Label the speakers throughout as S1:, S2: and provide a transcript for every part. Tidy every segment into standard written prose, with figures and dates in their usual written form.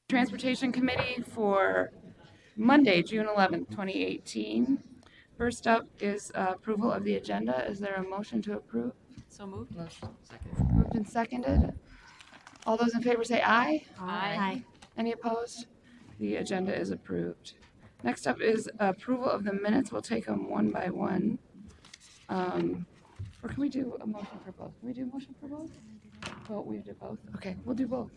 S1: Transportation Committee for Monday, June 11th, 2018. First up is approval of the agenda. Is there a motion to approve?
S2: So moved.
S3: Second.
S1: Moved and seconded. All those in favor say aye.
S2: Aye.
S1: Any opposed? The agenda is approved. Next up is approval of the minutes. We'll take them one by one. Or can we do a motion for both? Can we do a motion for both? Well, we do both. Okay, we'll do both.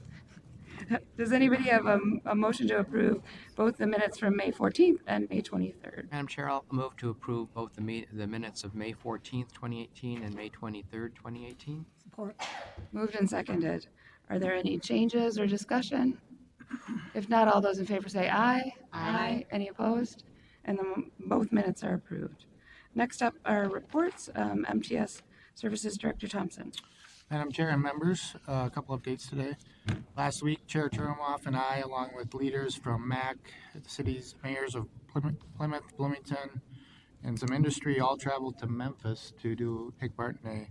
S1: Does anybody have a motion to approve both the minutes from May 14th and May 23rd?
S3: Madam Chair, I'll move to approve both the minutes of May 14th, 2018 and May 23rd, 2018.
S2: Support.
S1: Moved and seconded. Are there any changes or discussion? If not, all those in favor say aye.
S2: Aye.
S1: Any opposed? And then both minutes are approved. Next up are reports. MTS Services Director Thompson.
S4: Madam Chair and members, a couple updates today. Last week, Chair Turnoff and I, along with leaders from MAC, the city's mayors of Plymouth, Bloomington, and some industry, all traveled to Memphis to take part in a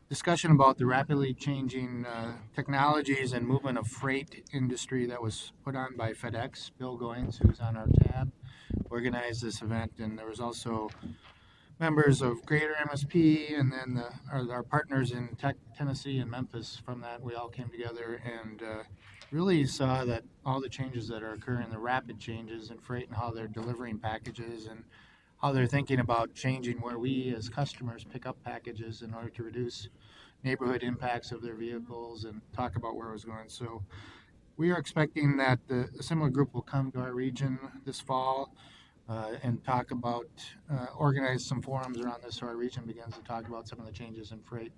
S4: discussion about the rapidly changing technologies and movement of freight industry that was put on by FedEx. Bill Goins, who's on our tab, organized this event, and there was also members of Greater MSP and then our partners in Tennessee and Memphis. From that, we all came together and really saw that all the changes that are occurring, the rapid changes in freight and how they're delivering packages and how they're thinking about changing where we as customers pick up packages in order to reduce neighborhood impacts of their vehicles and talk about where it was going. So we are expecting that a similar group will come to our region this fall and talk about, organize some forums around this so our region begins to talk about some of the changes in freight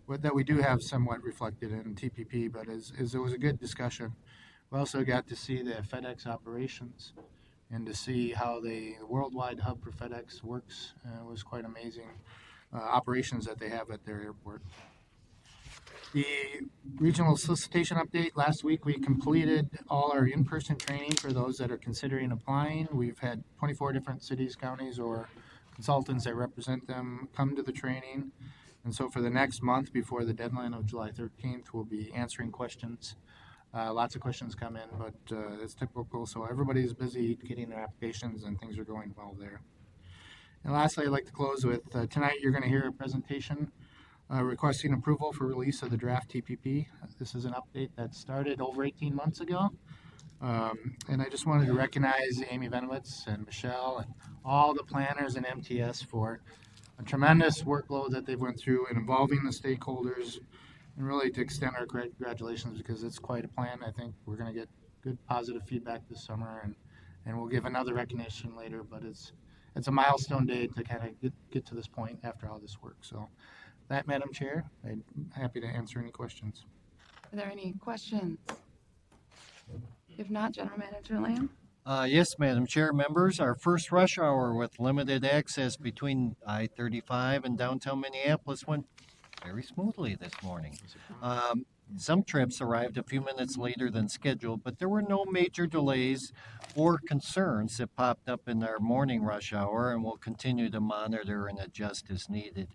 S4: that we do have somewhat reflected in TPP, but it was a good discussion. We also got to see the FedEx operations and to see how the worldwide hub for FedEx works. It was quite amazing operations that they have at their airport. The regional solicitation update. Last week we completed all our in-person training for those that are considering applying. We've had 24 different cities, counties, or consultants that represent them come to the training. And so for the next month before the deadline of July 13th, we'll be answering questions. Lots of questions come in, but it's typical. So everybody's busy getting their applications and things are going well there. And lastly, I'd like to close with tonight you're going to hear a presentation requesting approval for release of the draft TPP. This is an update that started over 18 months ago. And I just wanted to recognize Amy Venowitz and Michelle and all the planners in MTS for a tremendous workload that they've went through in involving the stakeholders and really to extend our congratulations because it's quite a plan. I think we're going to get good positive feedback this summer and we'll give another recognition later, but it's a milestone day to kind of get to this point after all this work. So that, Madam Chair, I'm happy to answer any questions.
S1: Are there any questions? If not, General Manager Lamb?
S5: Yes, Madam Chair, members, our first rush hour with limited access between I-35 and downtown Minneapolis went very smoothly this morning. Some trips arrived a few minutes later than scheduled, but there were no major delays or concerns that popped up in our morning rush hour, and we'll continue to monitor and adjust as needed.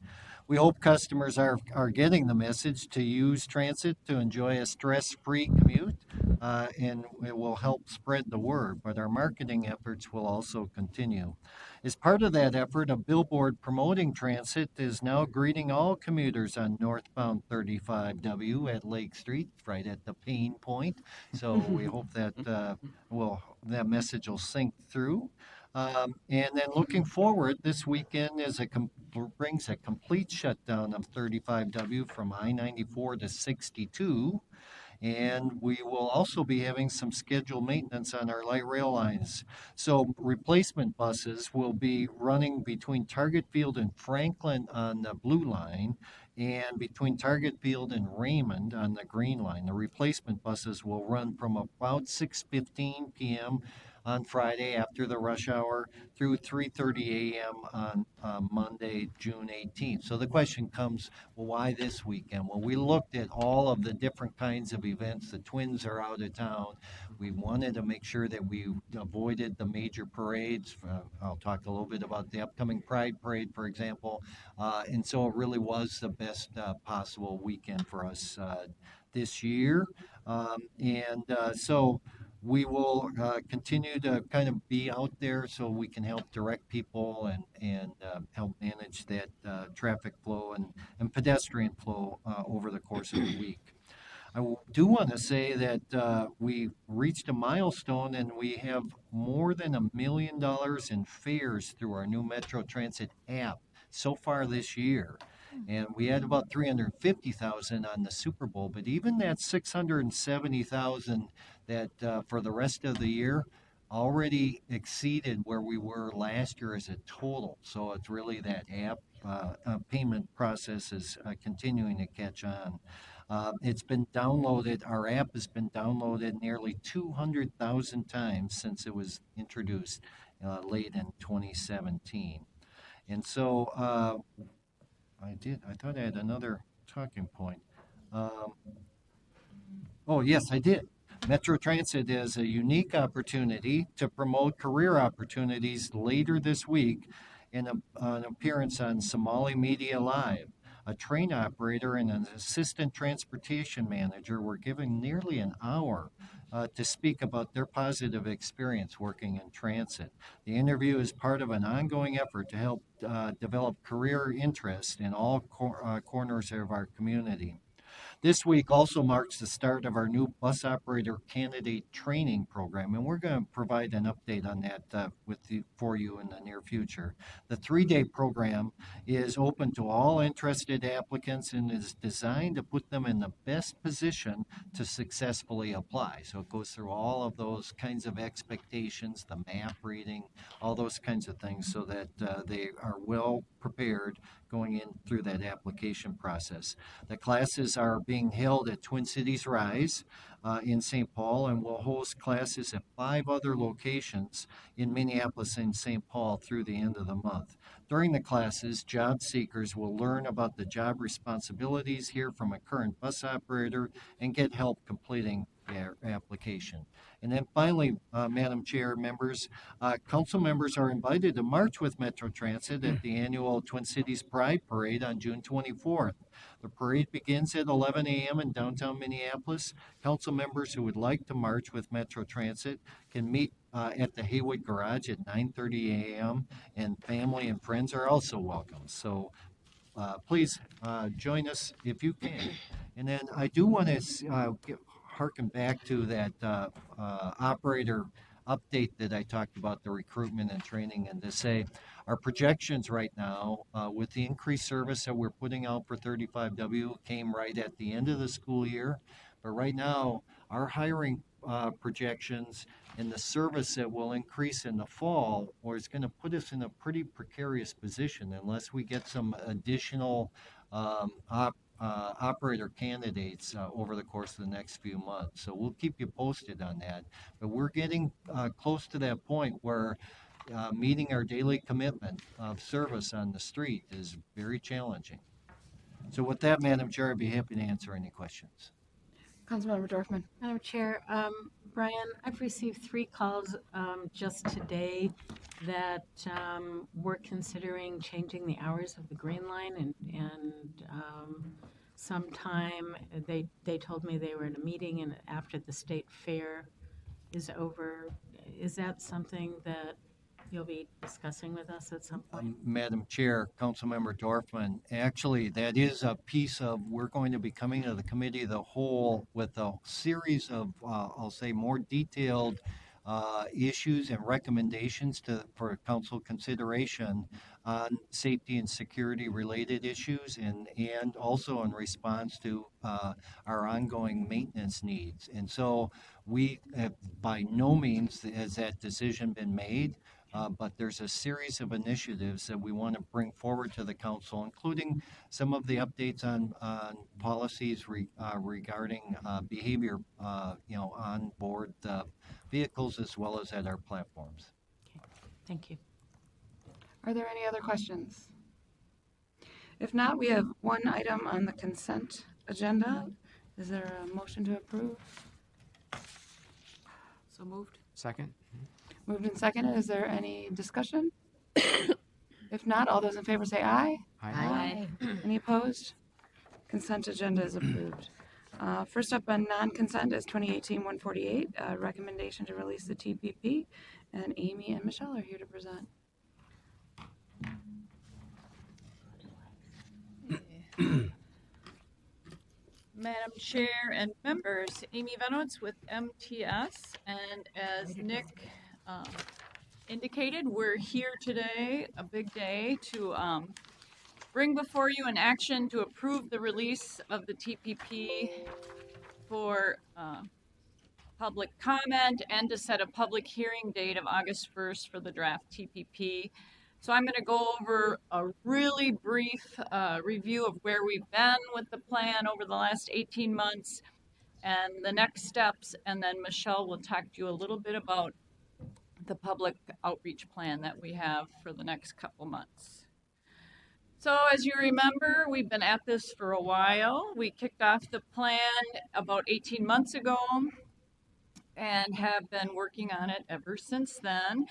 S5: We hope customers are getting the message to use transit to enjoy a stress-free commute, and it will help spread the word, but our marketing efforts will also continue. As part of that effort, a billboard promoting transit is now greeting all commuters on northbound 35W at Lake Street, right at the pain point. So we hope that that message will sink through. And then looking forward, this weekend brings a complete shutdown of 35W from I-94 to 62. And we will also be having some scheduled maintenance on our light rail lines. So replacement buses will be running between Target Field and Franklin on the blue line and between Target Field and Raymond on the green line. The replacement buses will run from about 6:15 p.m. on Friday after the rush hour through 3:30 a.m. on Monday, June 18th. So the question comes, well, why this weekend? Well, we looked at all of the different kinds of events. The Twins are out of town. We wanted to make sure that we avoided the major parades. I'll talk a little bit about the upcoming Pride Parade, for example. And so it really was the best possible weekend for us this year. So we will continue to kind of be out there so we can help direct people and help manage that traffic flow and pedestrian flow over the course of the week. Do want to say that we reached a milestone and we have more than $1 million in fares through our new Metro Transit app so far this year. And we had about 350,000 on the Super Bowl, but even that 670,000 that for the rest of the year already exceeded where we were last year as a total. So it's really that app payment process is continuing to catch on. It's been downloaded, our app has been downloaded nearly 200,000 times since it was introduced late in 2017. And so I thought I had another talking point. Oh, yes, I did. Metro Transit has a unique opportunity to promote career opportunities later this week in an appearance on Somali Media Live. A train operator and an assistant transportation manager were given nearly an hour to speak about their positive experience working in transit. The interview is part of an ongoing effort to help develop career interest in all corners of our community. This week also marks the start of our new bus operator candidate training program, and we're going to provide an update on that for you in the near future. The 3-day program is open to all interested applicants and is designed to put them in the best position to successfully apply. So it goes through all of those kinds of expectations, the map reading, all those kinds of things so that they are well prepared going in through that application process. The classes are being held at Twin Cities Rise in St. Paul and will host classes at 5 other locations in Minneapolis and St. Paul through the end of the month. During the classes, job seekers will learn about the job responsibilities, hear from a current bus operator, and get help completing their application. And then finally, Madam Chair, members, council members are invited to march with Metro Transit at the annual Twin Cities Pride Parade on June 24th. The parade begins at 11 a.m. in downtown Minneapolis. Council members who would like to march with Metro Transit can meet at the Haywood Garage at 9:30 a.m. and family and friends are also welcome. So please join us if you can. And then I do want to harken back to that operator update that I talked about, the recruitment and training, and to say our projections right now with the increased service that we're putting out for 35W came right at the end of the school year. But right now, our hiring projections and the service that will increase in the fall, or it's going to put us in a pretty precarious position unless we get some additional operator candidates over the course of the next few months. So we'll keep you posted on that. But we're getting close to that point where meeting our daily commitment of service on the street is very challenging. So with that, Madam Chair, I'd be happy to answer any questions.
S1: Councilmember Dorfman.
S2: Madam Chair, Brian, I've received 3 calls just today that we're considering changing the hours of the Green Line, and sometime they told me they were in a meeting and after the state fair is over. Is that something that you'll be discussing with us at some point?
S5: Madam Chair, Councilmember Dorfman, actually, that is a piece of, we're going to be coming to the committee of the whole with a series of, I'll say, more detailed issues and recommendations for council consideration on safety and security related issues and also in response to our ongoing maintenance needs. And so we have, by no means has that decision been made. But there's a series of initiatives that we want to bring forward to the council, including some of the updates on policies regarding behavior, on board vehicles as well as at our platforms.
S2: Okay, thank you.
S1: Are there any other questions? If not, we have one item on the consent agenda. Is there a motion to approve?
S3: So moved. Second.
S1: Moved and seconded. Is there any discussion? If not, all those in favor say aye.
S3: Aye.
S1: Any opposed? Consent agenda is approved. First up on non-consent is 2018-148, recommendation to release the TPP, and Amy and Michelle are here to present.
S6: Madam Chair and members, Amy Venowitz with MTS, and as Nick indicated, we're here today, a big day, to bring before you an action to approve the release of the TPP for public comment and to set a public hearing date of August 1st for the draft TPP. So I'm going to go over a really brief review of where we've been with the plan over the last 18 months and the next steps, and then Michelle will talk to you a little bit about the public outreach plan that we have for the next couple months. So as you remember, we've been at this for a while. We kicked off the plan about 18 months ago and have been working on it ever since then.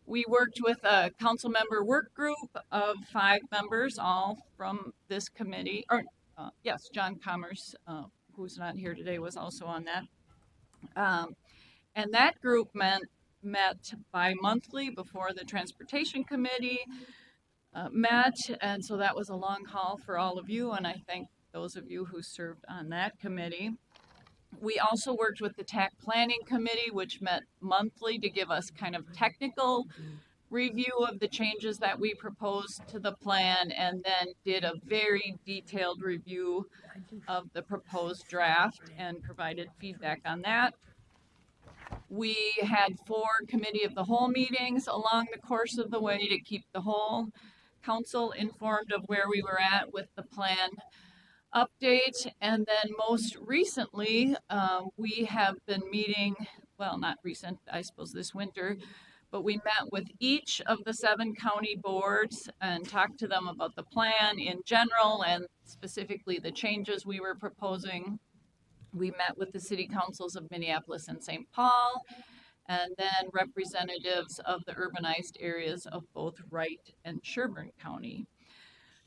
S6: We worked with a council member work group of 5 members, all from this committee, or yes, John Commerce, who's not here today, was also on that. And that group met bi-monthly before the Transportation Committee met, and so that was a long haul for all of you, and I thank those of you who served on that committee. We also worked with the TAC Planning Committee, which met monthly to give us kind of technical review of the changes that we proposed to the plan, and then did a very detailed review of the proposed draft and provided feedback on that. We had 4 committee of the whole meetings along the course of the way to keep the whole council informed of where we were at with the plan update. And then most recently, we have been meeting, well, not recent, I suppose this winter, but we met with each of the 7 county boards and talked to them about the plan in general and specifically the changes we were proposing. We met with the city councils of Minneapolis and St. Paul, and then representatives of the urbanized areas of both Wright and Sherburne County.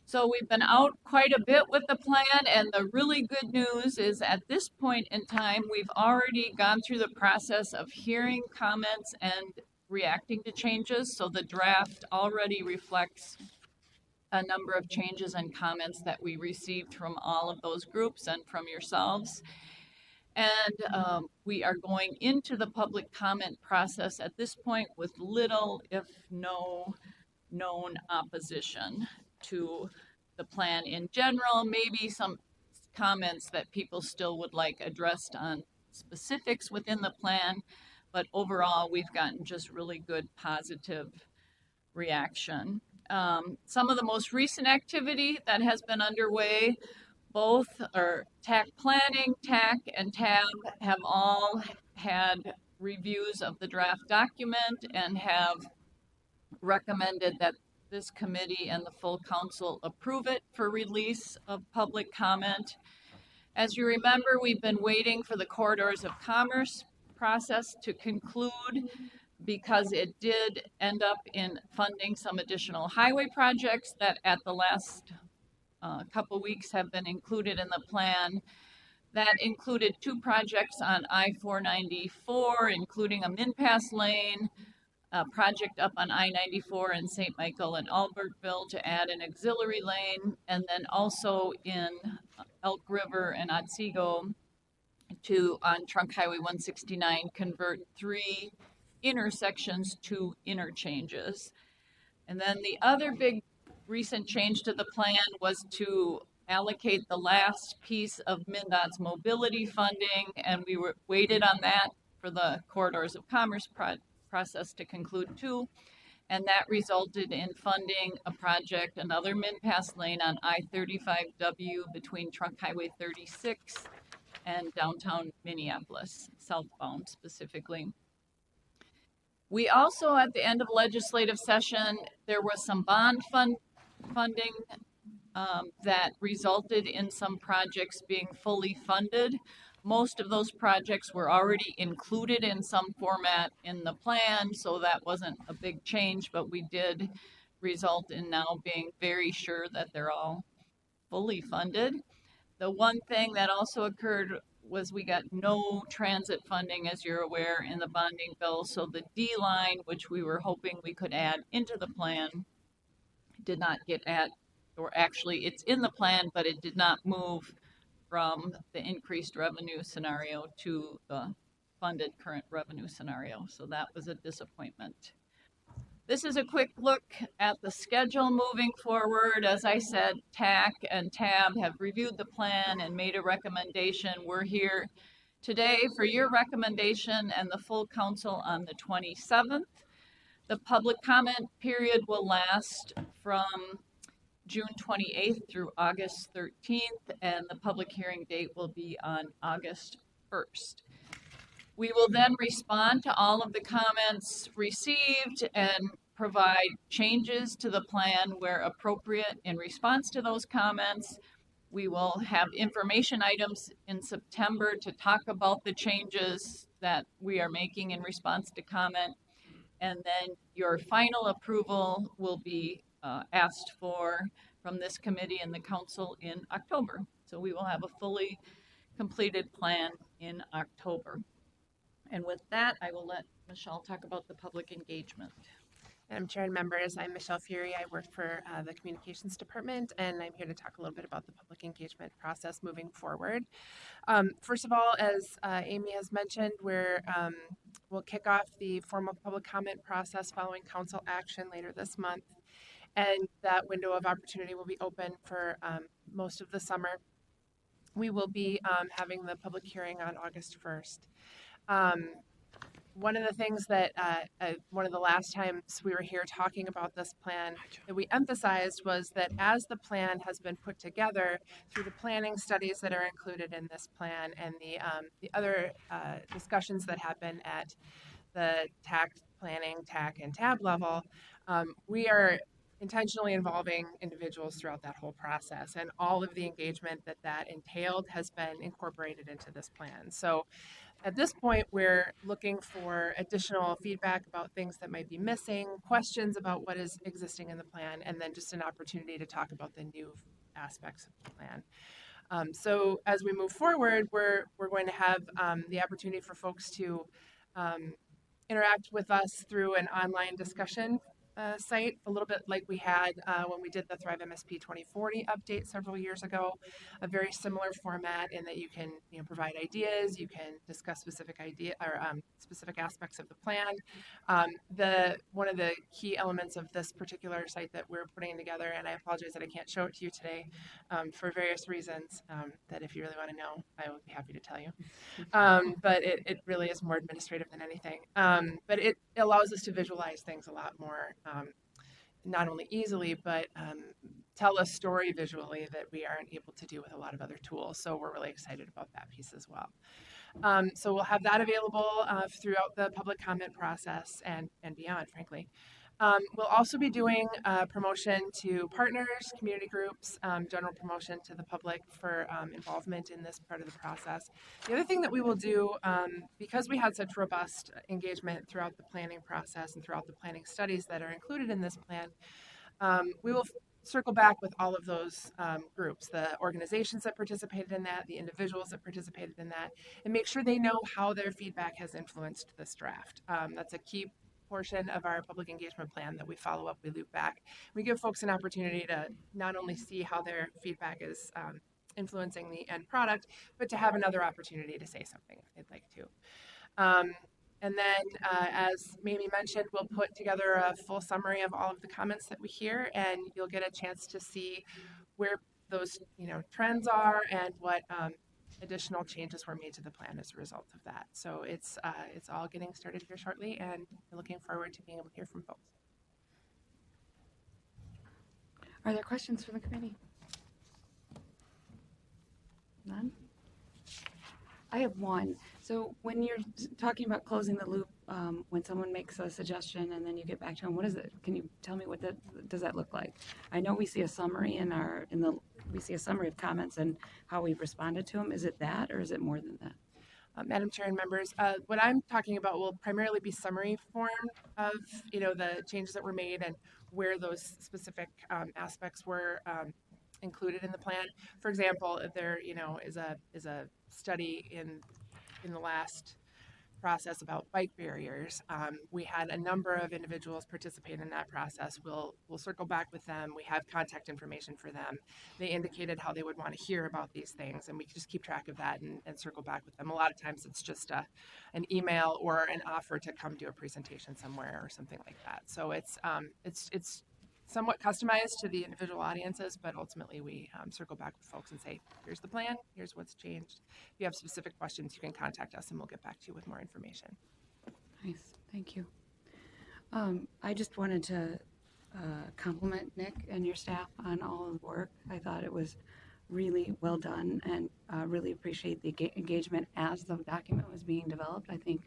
S6: So we've been out quite a bit with the plan, and the really good news is at this point in time, we've already gone through the process of hearing comments and reacting to changes. So the draft already reflects a number of changes and comments that we received from all of those groups and from yourselves. And we are going into the public comment process at this point with little, if no, known opposition to the plan in general, maybe some comments that people still would like addressed on specifics within the plan, but overall we've gotten just really good positive reaction. Some of the most recent activity that has been underway, both are TAC Planning, TAC, and TAB have all had reviews of the draft document and have recommended that this committee and the full council approve it for release of public comment. As you remember, we've been waiting for the Corridors of Commerce process to conclude because it did end up in funding some additional highway projects that at the last couple weeks have been included in the plan. That included 2 projects on I-494, including a min-pass lane, a project up on I-94 in St. Michael and Albertville to add an auxiliary lane, and then also in Elk River and Otsego to, on Trunk Highway 169, convert 3 intersections to interchanges. And then the other big recent change to the plan was to allocate the last piece of MnDOT's mobility funding, and we waited on that for the Corridors of Commerce process to conclude too, and that resulted in funding a project, another min-pass lane on I-35W between Trunk Highway 36 and downtown Minneapolis, southbound specifically. We also, at the end of legislative session, there was some bond funding that resulted in some projects being fully funded. Most of those projects were already included in some format in the plan, so that wasn't a big change, but we did result in now being very sure that they're all fully funded. The one thing that also occurred was we got no transit funding, as you're aware, in the bonding bill. So the D line, which we were hoping we could add into the plan, did not get add, or actually it's in the plan, but it did not move from the increased revenue scenario to the funded current revenue scenario. So that was a disappointment. This is a quick look at the schedule moving forward. As I said, TAC and TAB have reviewed the plan and made a recommendation. We're here today for your recommendation and the full council on the 27th. The public comment period will last from June 28th through August 13th, and the public hearing date will be on August 1st. We will then respond to all of the comments received and provide changes to the plan where appropriate in response to those comments. We will have information items in September to talk about the changes that we are making in response to comment. And then your final approval will be asked for from this committee and the council in October. So we will have a fully completed plan in October. And with that, I will let Michelle talk about the public engagement.
S7: Madam Chair and members, I'm Michelle Fury. I work for the Communications Department, and I'm here to talk a little bit about the public engagement process moving forward. First of all, as Amy has mentioned, we'll kick off the formal public comment process following council action later this month, and that window of opportunity will be open for most of the summer. We will be having the public hearing on August 1st. One of the things that one of the last times we were here talking about this plan that we emphasized was that as the plan has been put together through the planning studies that are included in this plan and the other discussions that happen at the TAC planning, TAC, and TAB level, we are intentionally involving individuals throughout that whole process, and all of the engagement that entailed has been incorporated into this plan. So at this point, we're looking for additional feedback about things that might be missing, questions about what is existing in the plan, and then just an opportunity to talk about the new aspects of the plan. So as we move forward, we're going to have the opportunity for folks to interact with us through an online discussion site, a little bit like we had when we did the Thrive MSP 2040 update several years ago. A very similar format in that you can provide ideas, you can discuss specific specific aspects of the plan. One of the key elements of this particular site that we're putting together, and I apologize that I can't show it to you today for various reasons that if you really want to know, I would be happy to tell you. But it really is more administrative than anything. But it allows us to visualize things a lot more, not only easily, but tell a story visually that we aren't able to do with a lot of other tools. So we're really excited about that piece as well. So we'll have that available throughout the public comment process and beyond, frankly. We'll also be doing promotion to partners, community groups, general promotion to the public for involvement in this part of the process. The other thing that we will do, because we had such robust engagement throughout the planning process and throughout the planning studies that are included in this plan, we will circle back with all of those groups, the organizations that participated in that, the individuals that participated in that, and make sure they know how their feedback has influenced this draft. That's a key portion of our public engagement plan that we follow up, we loop back. We give folks an opportunity to not only see how their feedback is influencing the end product, but to have another opportunity to say something if they'd like to. And then, as Mamie mentioned, we'll put together a full summary of all of the comments that we hear, and you'll get a chance to see where those trends are and what additional changes were made to the plan as a result of that. So it's all getting started here shortly, and we're looking forward to being able to hear from folks.
S1: Are there questions from the committee? None? I have one. So when you're talking about closing the loop, when someone makes a suggestion and then you get back to them, what is it? Can you tell me what does that look like? I know we see a summary we see a summary of comments and how we've responded to them. Is it that, or is it more than that?
S7: Madam Chair and members, what I'm talking about will primarily be summary form of the changes that were made and where those specific aspects were included in the plan. For example, if there, you know, is a study in the last process about bike barriers. We had a number of individuals participate in that process. We'll circle back with them. We have contact information for them. They indicated how they would want to hear about these things, and we can just keep track of that and circle back with them. A lot of times it's just an email or an offer to come do a presentation somewhere or something like that. So it's somewhat customized to the individual audiences, but ultimately we circle back with folks and say, here's the plan, here's what's changed. If you have specific questions, you can contact us and we'll get back to you with more information.
S1: Nice, thank you. I just wanted to compliment Nick and your staff on all of the work. I thought it was really well done, and really appreciate the engagement as the document was being developed. I think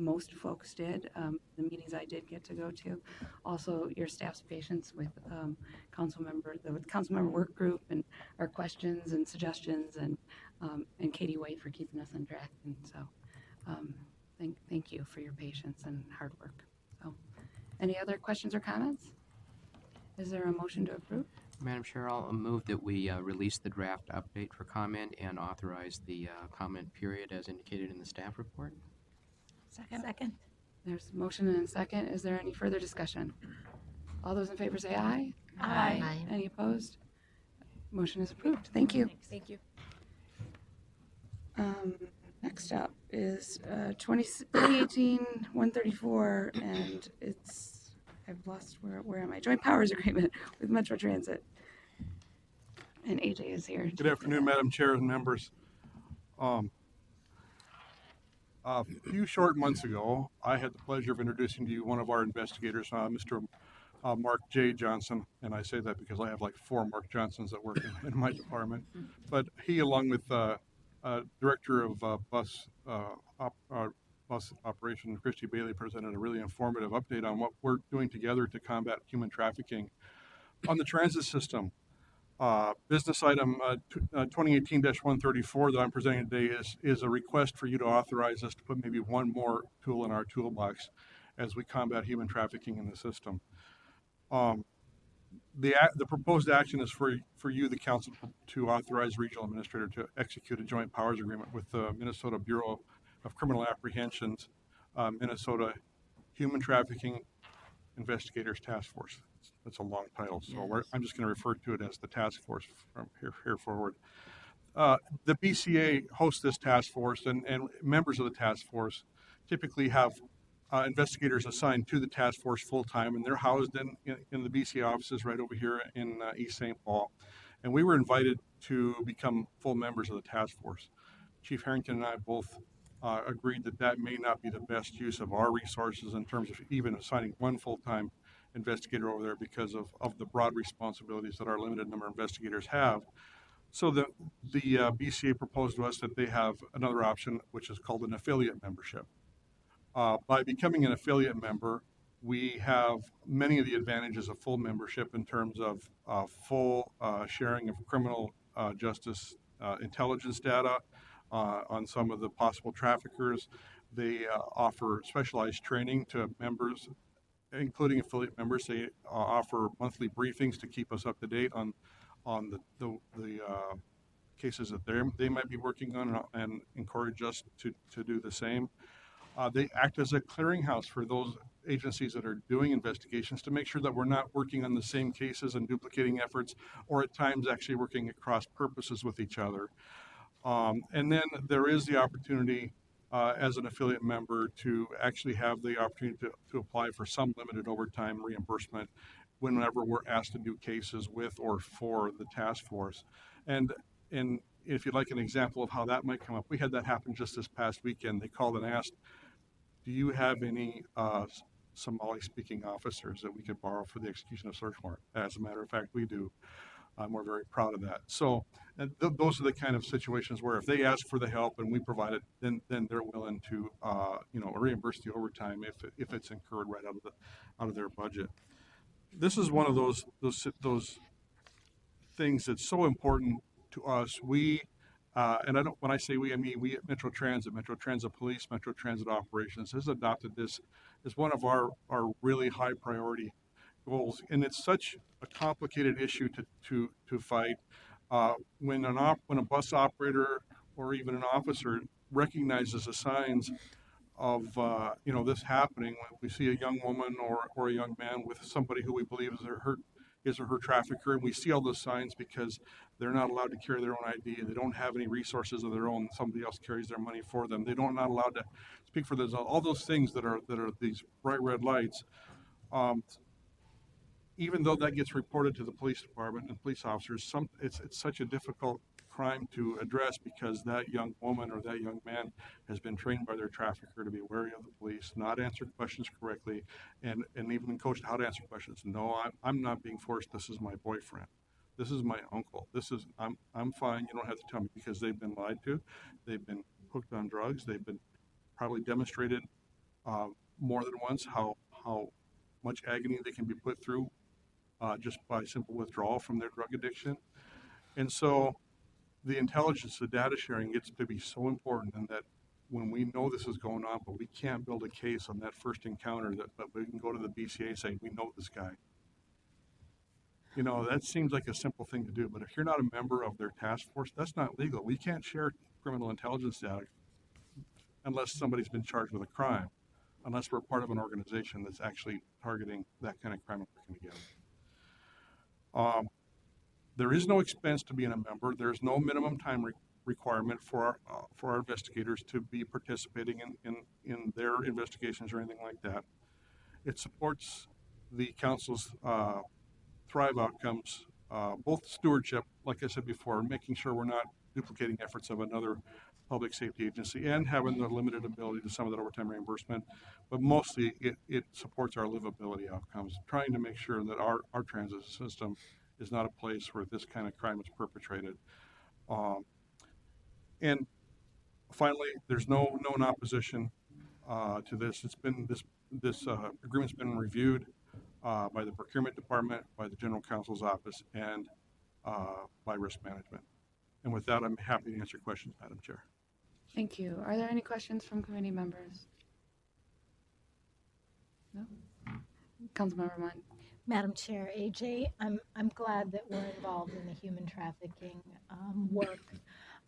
S1: most folks did, the meetings I did get to go to. Also, your staff's patience with the council member work group, and our questions and suggestions, and Katie White for keeping us on track. And so thank you for your patience and hard work. So, any other questions or comments? Is there a motion to approve?
S3: Madam Chair, I'll move that we release the draft update for comment and authorize the comment period as indicated in the staff report.
S2: Second.
S1: There's a motion and a second. Is there any further discussion? All those in favor say aye.
S2: Aye.
S1: Any opposed? Motion is approved. Thank you.
S7: Thank you.
S1: Next up is 2018-134, and I've lost, where am I? Joint Powers Agreement with Metro Transit. And AJ is here.
S8: Good afternoon, Madam Chair and members. A few short months ago, I had the pleasure of introducing to you one of our investigators, Mr. Mark J. Johnson, and I say that because I have like 4 Mark Johnsons that work in my department. But he, along with Director of Bus Operation, Christy Bailey, presented a really informative update on what we're doing together to combat human trafficking on the transit system. Business item 2018-134 that I'm presenting today is a request for you to authorize us to put maybe one more tool in our toolbox as we combat human trafficking in the system. The proposed action is for you, the council, to authorize regional administrator to execute a joint powers agreement with the Minnesota Bureau of Criminal Apprehensions, Minnesota Human Trafficking Investigators Task Force. That's a long title, so
S3: Yes.
S8: I'm just going to refer to it as the task force from here forward. The BCA hosts this task force, and members of the task force typically have investigators assigned to the task force full-time, and they're housed in the BCA offices right over here in East St. Paul. And we were invited to become full members of the task force. Chief Harrington and I both agreed that may not be the best use of our resources in terms of even assigning one full-time investigator over there because of the broad responsibilities that our limited number of investigators have. So the BCA proposed to us that they have another option, which is called an affiliate membership. By becoming an affiliate member, we have many of the advantages of full membership in terms of full sharing of criminal justice intelligence data on some of the possible traffickers. They offer specialized training to members, including affiliate members. They offer monthly briefings to keep us up to date on the cases that they might be working on, and encourage us to do the same. They act as a clearinghouse for those agencies that are doing investigations to make sure that we're not working on the same cases and duplicating efforts, or at times actually working at cross purposes with each other. And then there is the opportunity as an affiliate member to actually have the opportunity to apply for some limited overtime reimbursement whenever we're asked to do cases with or for the task force. And if you'd like an example of how that might come up, we had that happen just this past weekend. They called and asked, do you have any Somali-speaking officers that we could borrow for the execution of search warrant? As a matter of fact, we do. We're very proud of that. So those are the kind of situations where if they ask for the help and we provide it, then they're willing to reimburse the overtime if it's incurred right out of their budget. This is one of those things that's so important to us. We when I say we, I mean we at Metro Transit Police, Metro Transit Operations has adopted this as one of our really high priority goals. And it's such a complicated issue to fight. When when a bus operator or even an officer recognizes the signs of this happening, when we see a young woman or a young man with somebody who we believe is or her trafficker, and we see all those signs because they're not allowed to carry their own ID, they don't have any resources of their own, somebody else carries their money for them, not allowed to speak for themselves, all those things that are these bright red lights. Even though that gets reported to the police department and police officers, it's such a difficult crime to address because that young woman or that young man has been trained by their trafficker to be wary of the police, not answer questions correctly, and even coached how to answer questions. No, I'm not being forced. This is my boyfriend. This is my uncle. I'm fine. You don't have to tell me, because they've been lied to. They've been hooked on drugs. They've been probably demonstrated more than once how much agony they can be put through just by simple withdrawal from their drug addiction. And so the intelligence, the data sharing gets to be so important, and that when we know this is going on, but we can't build a case on that first encounter, but we can go to the BCA and say, we know this guy. That seems like a simple thing to do, but if you're not a member of their task force, that's not legal. We can't share criminal intelligence data unless somebody's been charged with a crime, unless we're part of an organization that's actually targeting that kind of crime and working together. There is no expense to being a member. There's no minimum time requirement for our investigators to be participating in their investigations or anything like that. It supports the council's Thrive outcomes, both stewardship, like I said before, making sure we're not duplicating efforts of another public safety agency, and having the limited ability to some of that overtime reimbursement, but mostly it supports our livability outcomes, trying to make sure that our transit system is not a place where this kind of crime is perpetrated. And finally, there's no in opposition to this. It's been this agreement's been reviewed by the procurement department, by the general counsel's office, and by risk management. And with that, I'm happy to answer questions, Madam Chair.
S1: Thank you. Are there any questions from committee members? No? Councilmember Munn.
S9: Madam Chair, AJ, I'm glad that we're involved in the human trafficking work.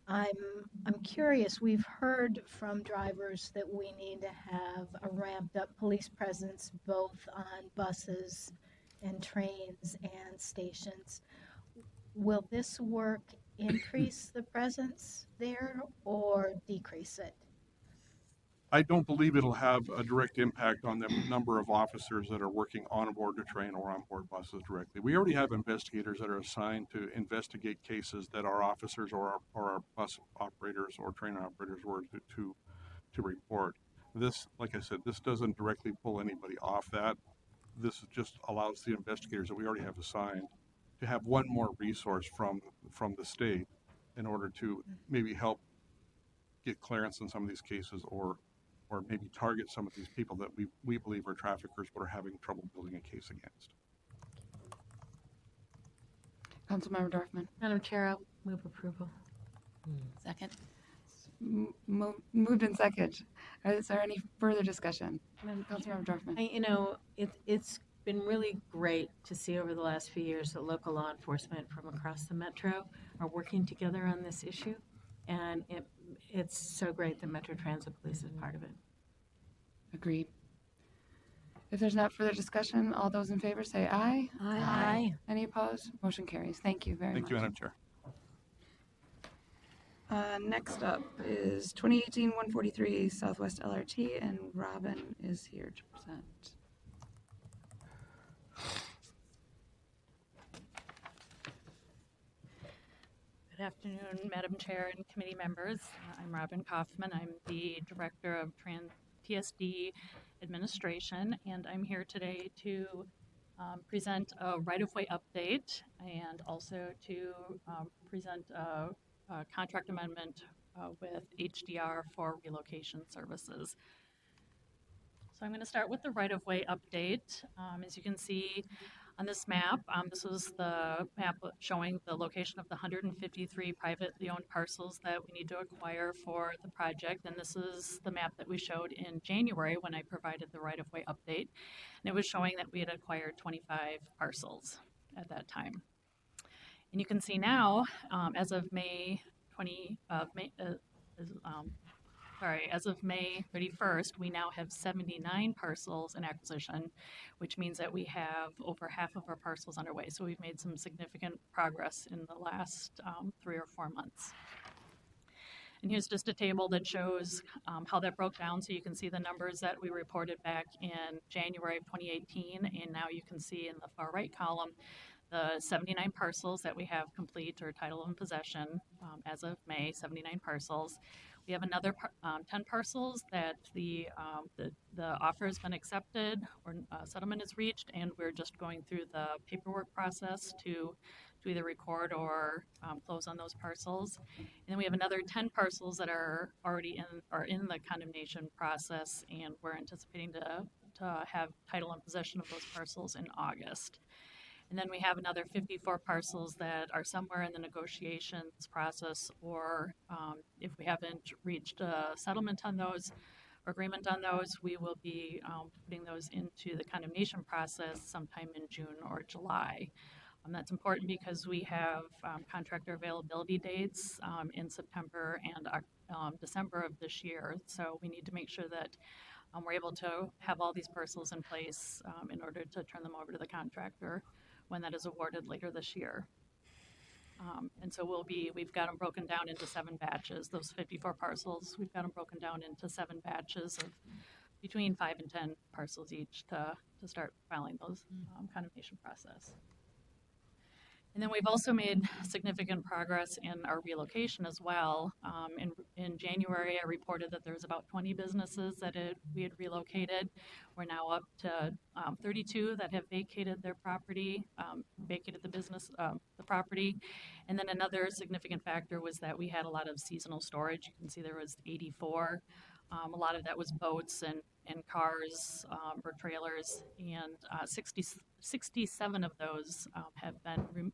S9: I'm curious. We've heard from drivers that we need to have a ramped up police presence both on buses and trains and stations. Will this work increase the presence there or decrease it?
S8: I don't believe it'll have a direct impact on the number of officers that are working on board the train or on board buses directly. We already have investigators that are assigned to investigate cases that our officers or our bus operators or train operators were to report. This, like I said, this doesn't directly pull anybody off that. This just allows the investigators that we already have assigned to have one more resource from the state in order to maybe help get clearance in some of these cases, or maybe target some of these people that we believe are traffickers but are having trouble building a case against.
S1: Councilmember Dorfman.
S2: Madam Chair, I'll move approval.
S6: Second.
S1: Moved in second. Is there any further discussion? Councilmember Dorfman.
S2: It's been really great to see over the last few years that local law enforcement from across the metro are working together on this issue, and it's so great that Metro Transit Police is part of it.
S1: Agreed. If there's not further discussion, all those in favor say aye.
S9: Aye.
S1: Any opposed? Motion carries. Thank you very much.
S8: Thank you, Madam Chair.
S1: Next up is 2018-143 Southwest Lrt, and Robin is here to present.
S10: Good afternoon, Madam Chair and committee members. I'm Robin Kaufman. I'm the Director of TSD Administration, and I'm here today to present a right-of-way update and also to present a contract amendment with HDR for relocation services. So I'm going to start with the right-of-way update. As you can see, On this map, this was the map showing the location of the 153 privately owned parcels that we need to acquire for the project. And this is the map that we showed in January when I provided the right-of-way update. And it was showing that we had acquired 25 parcels at that time. And you can see now, as of May 31st, we now have 79 parcels in acquisition, which means that we have over half of our parcels underway. So we've made some significant progress in the last 3 or 4 months. And here's just a table that shows how that broke down. So you can see the numbers that we reported back in January of 2018, and now you can see in the far right column the 79 parcels that we have complete or title and possession as of May, 79 parcels. We have another 10 parcels that the offer has been accepted or settlement is reached, and we're just going through the paperwork process to either record or close on those parcels. And then we have another 10 parcels that are already in the condemnation process, and we're anticipating to have title and possession of those parcels in August. And then we have another 54 parcels that are somewhere in the negotiations process, or if we haven't reached a settlement on those or agreement on those, we will be putting those into the condemnation process sometime in June or July. That's important because we have contractor availability dates in September and December of this year. So we need to make sure that we're able to have all these parcels in place in order to turn them over to the contractor when that is awarded later this year. And so we've got them broken down into 7 batches. Those 54 parcels, we've got them broken down into 7 batches of between 5 and 10 parcels each to start filing those condemnation process. And then we've also made significant progress in our relocation as well. In January, I reported that there was about 20 businesses that we had relocated. We're now up to 32 that have vacated their property, vacated the property. And then another significant factor was that we had a lot of seasonal storage. You can see there was 84. A lot of that was boats and cars or trailers, and 67 of those have been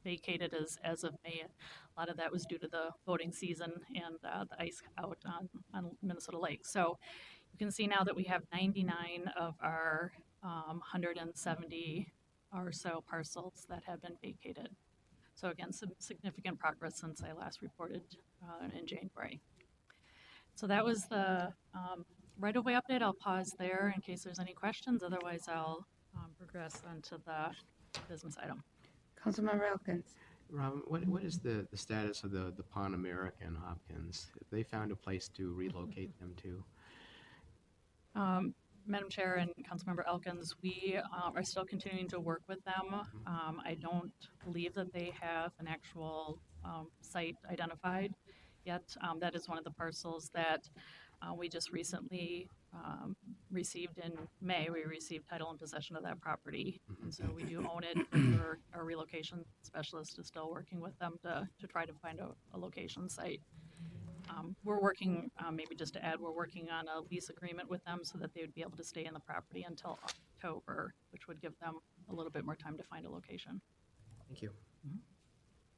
S10: vacated as of May. A lot of that was due to the boating season and the ice out on Minnesota Lake. So you can see now that we have 99 of our 170 or so parcels that have been vacated. So again, some significant progress since I last reported in January. So that was the right-of-way update. I'll pause there in case there's any questions. Otherwise, I'll progress onto the business item.
S1: Councilmember Elkins.
S3: Robin, what is the status of the Pan American Hopkins? Have they found a place to relocate them to?
S10: Madam Chair and Councilmember Elkins, we are still continuing to work with them. I don't believe that they have an actual site identified yet. That is one of the parcels that we just recently received in May. We received title and possession of that property, and so we do own it. Our relocation specialist is still working with them to try to find a location site. We're working, maybe just to add, we're working on a lease agreement with them so that they would be able to stay in the property until October, which would give them a little bit more time to find a location.
S3: Thank you.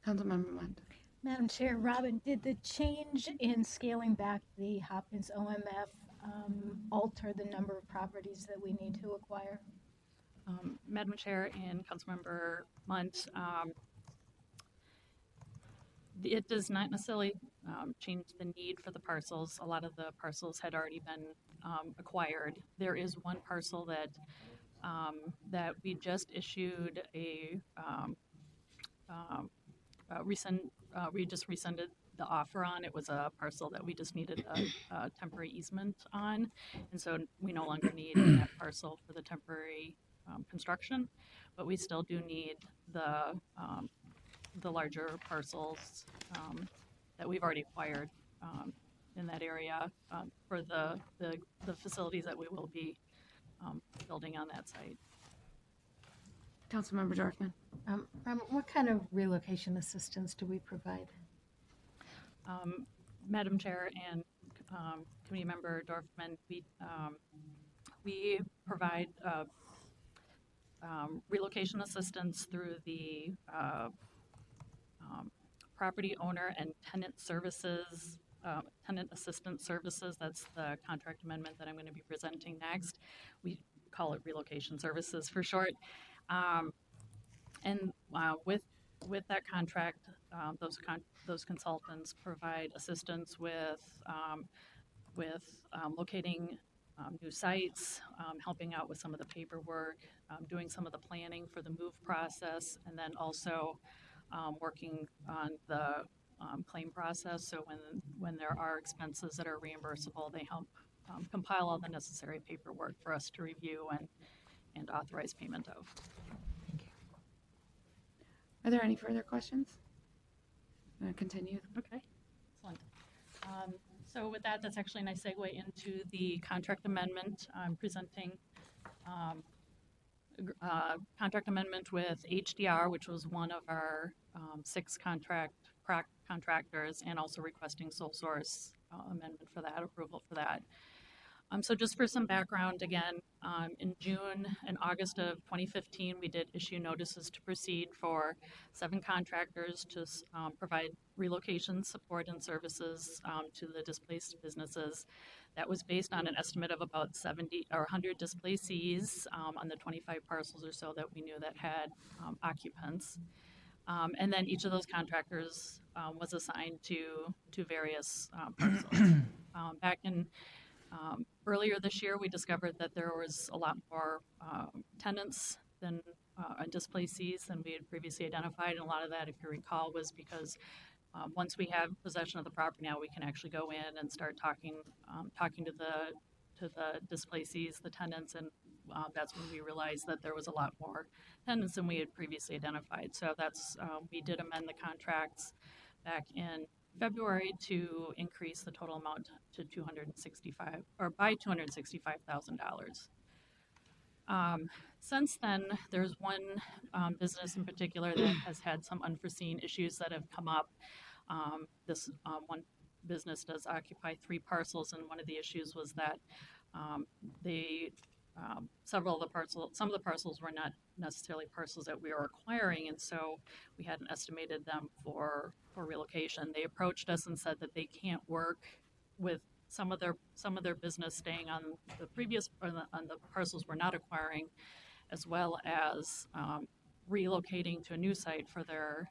S1: Councilmember Munt.
S9: Madam Chair, Robin, did the change in scaling back the Hopkins OMF alter the number of properties that we need to acquire?
S10: Madam Chair and Councilmember Munt, it does not necessarily change the need for the parcels. A lot of the parcels had already been acquired. There is one parcel that we just issued we just rescinded the offer on. It was a parcel that we just needed a temporary easement on, and so we no longer need that parcel for the temporary construction, but we still do need the larger parcels that we've already acquired in that area for the facilities that we will be building on that site.
S1: Councilmember Dorfman.
S9: What kind of relocation assistance do we provide?
S10: Madam Chair and Committee Member Dorfman, we provide relocation assistance through the property owner and tenant services, tenant assistance services. That's the contract amendment that I'm going to be presenting next. We call it relocation services for short. And with that contract, those consultants provide assistance with locating new sites, helping out with some of the paperwork, doing some of the planning for the move process, and then also working on the claim process. So when there are expenses that are reimbursable, they help compile all the necessary paperwork for us to review and authorize payment of.
S1: Are there any further questions? I'm going to continue.
S10: Okay, excellent. So with that, that's actually a nice segue into the contract amendment. I'm presenting contract amendment with HDR, which was one of our 6 contractors, and also requesting sole source amendment for that, approval for that. So just for some background, again, in June and August of 2015, we did issue notices to proceed for 7 contractors to provide relocation support and services to the displaced businesses. That was based on an estimate of about 70 or 100 displacees on the 25 parcels or so that we knew that had occupants. And then each of those contractors was assigned to various parcels. Back in earlier this year, we discovered that there was a lot more tenants than displacees than we had previously identified. And a lot of that, if you recall, was because once we have possession of the property now, we can actually go in and start talking to the displacees, the tenants, and that's when we realized that there was a lot more tenants than we had previously identified. So that's we did amend the contracts back in February to increase the total amount to by $265,000. Since then, there's one business in particular that has had some unforeseen issues that have come up. This one business does occupy 3 parcels, and one of the issues was that some of the parcels were not necessarily parcels that we were acquiring, and so we hadn't estimated them for relocation. They approached us and said that they can't work with some of their business staying on the previous on the parcels we're not acquiring, as well as relocating to a new site for the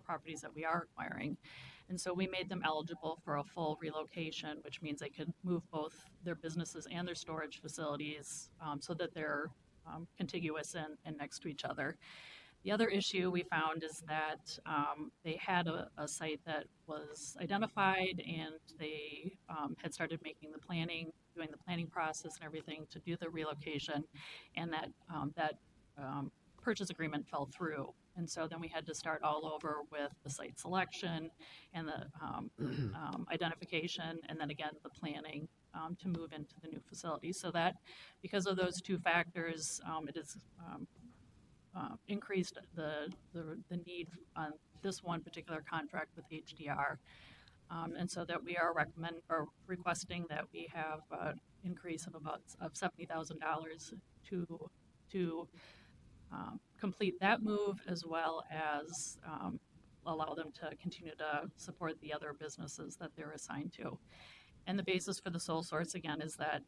S10: properties that we are acquiring. And so we made them eligible for a full relocation, which means they could move both their businesses and their storage facilities so that they're contiguous and next to each other. The other issue we found is that they had a site that was identified, and they had started making the planning, doing the planning process and everything to do the relocation, and that purchase agreement fell through. And so then we had to start all over with the site selection and the identification, and then again the planning to move into the new facility. So that, because of those 2 factors, it has increased the need on this one particular contract with HDR, and so that we are requesting that we have an increase of about $70,000 to complete that move, as well as allow them to continue to support the other businesses that they're assigned to. And the basis for the sole source, again, is that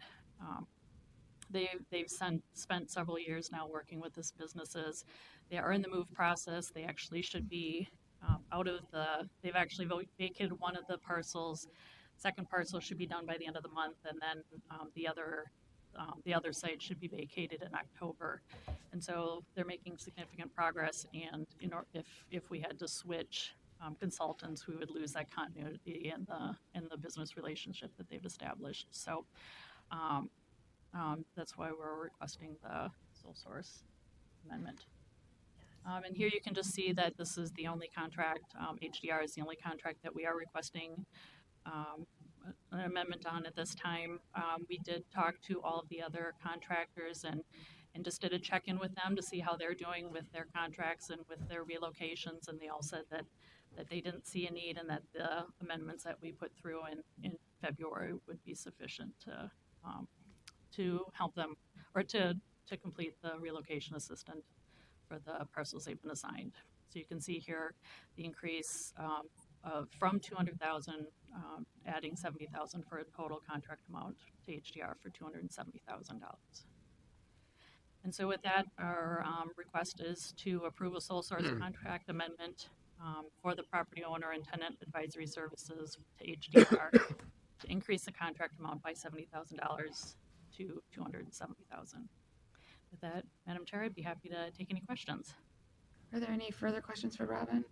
S10: they've spent several years now working with these businesses. They are in the move process. They actually should be they've actually vacated one of the parcels. Second parcel should be done by the end of the month, and then the other site should be vacated in October. And so they're making significant progress, and if we had to switch consultants, we would lose that continuity in the business relationship that they've established. So that's why we're requesting the sole source amendment. And here you can just see that this is the only contract, HDR is the only contract that we are requesting an amendment on at this time. We did talk to all of the other contractors and just did a check-in with them to see how they're doing with their contracts and with their relocations, and they all said that they didn't see a need, and that the amendments that we put through in February would be sufficient to help them, or to to complete the relocation assistant for the parcels they've been assigned. So you can see here the increase from 200,000, adding 70,000 for a total contract amount to HDR for $270,000. And so with that, our request is to approve a sole source contract amendment for the property owner and tenant advisory services to HDR to increase the contract amount by $70,000 to $270,000. With that, Madam Chair, I'd be happy to take any questions.
S1: Are there any further questions for Robin?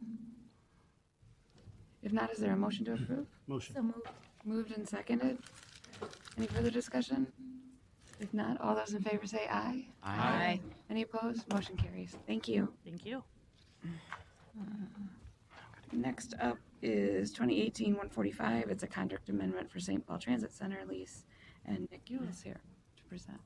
S1: If not, is there a motion to approve?
S9: So moved.
S1: Moved and seconded. Any further discussion? If not, all those in favor say aye.
S3: Aye.
S1: Any opposed? Motion carries. Thank you.
S10: Thank you.
S1: Next up is 2018-145. It's a contract amendment for St. Paul Transit Center lease, and Nick Yule is here to present.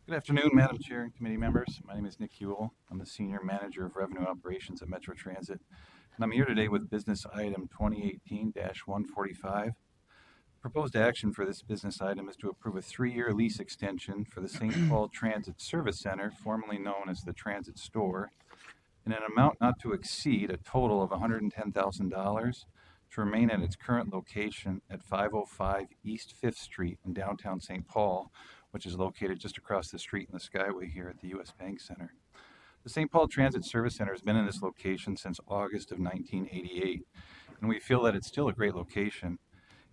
S11: Good afternoon, Madam Chair and committee members. My name is Nick Ewell. I'm the Senior Manager of Revenue Operations at Metro Transit, and I'm here today with business item 2018-145. Proposed action for this business item is to approve a 3-year lease extension for the St. Paul Transit Service Center, formerly known as the Transit Store, in an amount not to exceed a total of $110,000 to remain at its current location at 505 East 5th Street in downtown St. Paul, which is located just across the street in the Skyway here at the U.S. Bank Center. The St. Paul Transit Service Center has been in this location since August of 1988, and we feel that it's still a great location.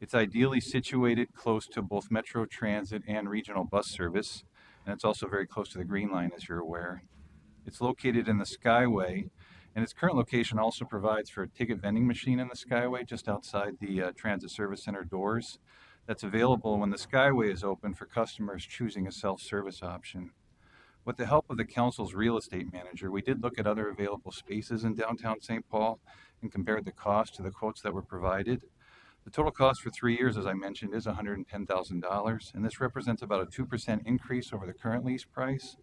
S11: It's ideally situated close to both Metro Transit and regional bus service, and it's also very close to the Green Line, as you're aware. It's located in the Skyway, and its current location also provides for a ticket vending machine in the Skyway just outside the Transit Service Center doors. That's available when the Skyway is open for customers choosing a self-service option. With the help of the council's real estate manager, we did look at other available spaces in downtown St. Paul and compared the cost to the quotes that were provided. The total cost for 3 years, as I mentioned, is $110,000, and this represents about a 2% increase over the current lease price.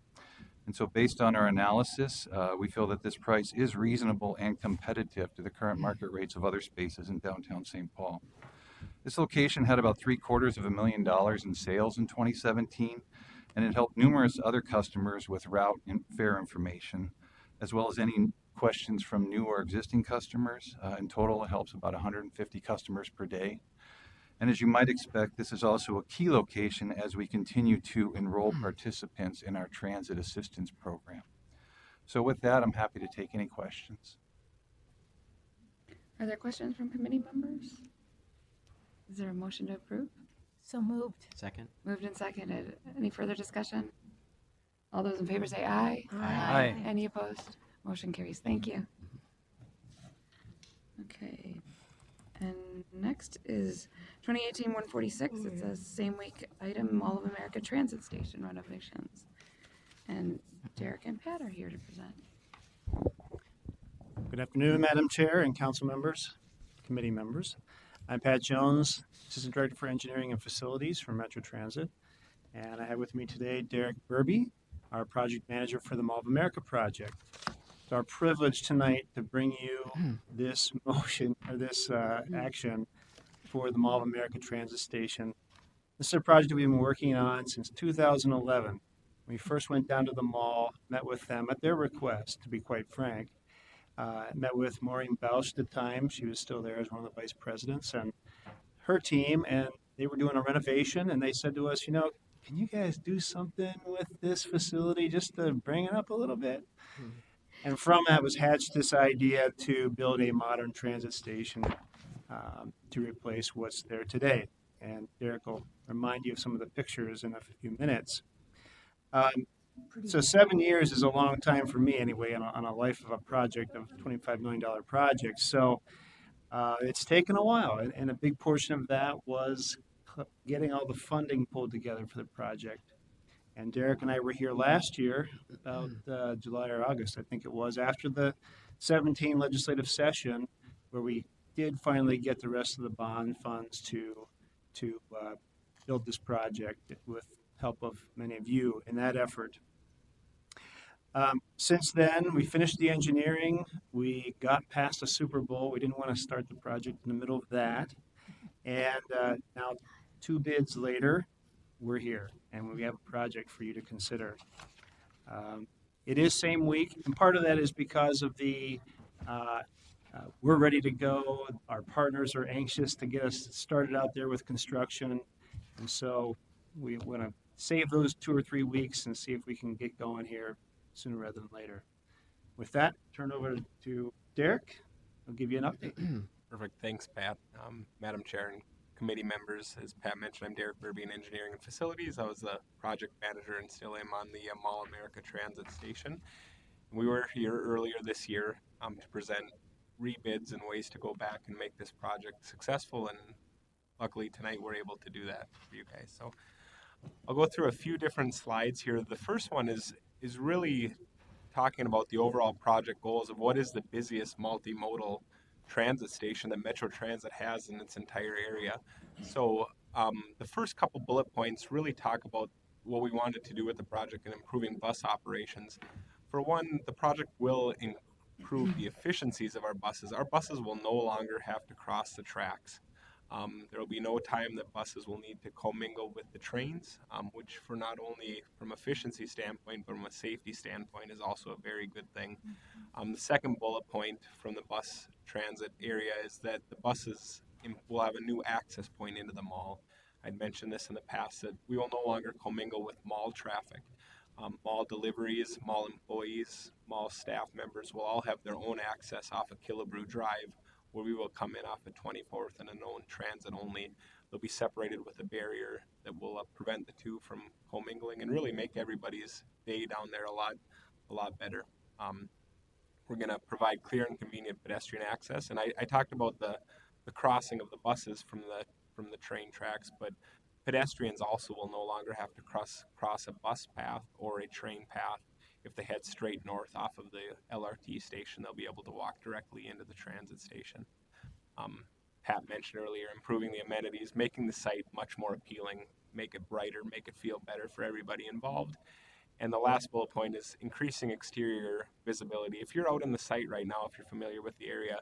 S11: And so based on our analysis, we feel that this price is reasonable and competitive to the current market rates of other spaces in downtown St. Paul. This location had about $750,000 in sales in 2017, and it helped numerous other customers with route and fare information, as well as any questions from new or existing customers. In total, it helps about 150 customers per day. And as you might expect, this is also a key location as we continue to enroll participants in our transit assistance program. So with that, I'm happy to take any questions.
S1: Are there questions from committee members? Is there a motion to approve?
S9: So moved.
S3: Second?
S1: Moved and seconded. Any further discussion? All those in favor say aye.
S3: Aye.
S1: Any opposed? Motion carries. Thank you. Okay. And next is 2018-146. It's a same week item, Mall of America Transit Station renovations. And Derek and Pat are here to present.
S12: Good afternoon, Madam Chair and council members, committee members. I'm Pat Jones, Assistant Director for Engineering and Facilities for Metro Transit. And I have with me today Derek Burby, our project manager for the Mall of America project. It's our privilege tonight to bring you this motion, or this action for the Mall of America Transit Station. This is a project that we've been working on since 2011. We first went down to the mall, met with them at their request, to be quite frank. Met with Maureen Bausch at the time. She was still there as one of the vice presidents, and her team, and they were doing a renovation, and they said to us, you know, can you guys do something with this facility just to bring it up a little bit? And from that was hatched this idea to build a modern transit station to replace what's there today. And Derek will remind you of some of the pictures in a few minutes. So 7 years is a long time for me anyway on a life of a project, of $25 million project. So it's taken a while, and a big portion of that was getting all the funding pulled together for the project. And Derek and I were here last year, about July or August, I think it was, after the 17 legislative session, where we did finally get the rest of the bond funds to build this project with help of many of you in that effort. Since then, we finished the engineering. We got past the Super Bowl. We didn't want to start the project in the middle of that. And now 2 bids later, we're here, and we have a project for you to consider. It is same week, and part of that is because of we're ready to go. Our partners are anxious to get us started out there with construction, and so we want to save those 2 or 3 weeks and see if we can get going here sooner rather than later. With that, turn over to Derek. I'll give you an update.
S13: Perfect. Thanks, Pat. Madam Chair and committee members, as Pat mentioned, I'm Derek Burby in Engineering and Facilities. I was the project manager and still am on the Mall America Transit Station. We were here earlier this year to present rebids and ways to go back and make this project successful, and luckily tonight we're able to do that for you guys. So I'll go through a few different slides here. The first one is really talking about the overall project goals of what is the busiest multimodal transit station that Metro Transit has in its entire area. So the first couple bullet points really talk about what we wanted to do with the project and improving bus operations. For one, the project will improve the efficiencies of our buses. Our buses will no longer have to cross the tracks. There will be no time that buses will need to commingle with the trains, which for not only from efficiency standpoint, but from a safety standpoint is also a very good thing. The second bullet point from the bus transit area is that the buses will have a new access point into the mall. I'd mentioned this in the past, that we will no longer commingle with mall traffic. Mall deliveries, mall employees, mall staff members will all have their own access off of Killebrew Drive, where we will come in off of 24th and a known transit only. They'll be separated with a barrier that will prevent the two from commingling and really make everybody's day down there a lot better. We're going to provide clear and convenient pedestrian access, and I talked about the crossing of the buses from the train tracks, but pedestrians also will no longer have to cross a bus path or a train path. If they head straight north off of the LRT station, they'll be able to walk directly into the transit station. Pat mentioned earlier, improving the amenities, making the site much more appealing, make it brighter, make it feel better for everybody involved. And the last bullet point is increasing exterior visibility. If you're out in the site right now, if you're familiar with the area,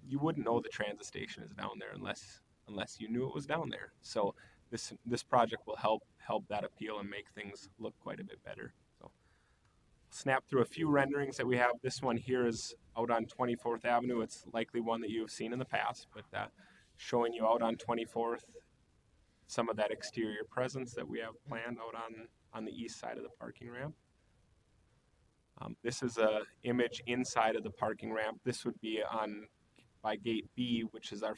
S13: you wouldn't know the transit station is down there unless you knew it was down there. So this project will help that appeal and make things look quite a bit better. So snap through a few renderings that we have. This one here is out on 24th Avenue. It's likely one that you've seen in the past, but showing you out on 24th some of that exterior presence that we have planned out on the east side of the parking ramp. This is an image inside of the parking ramp. This would be by gate B, which is our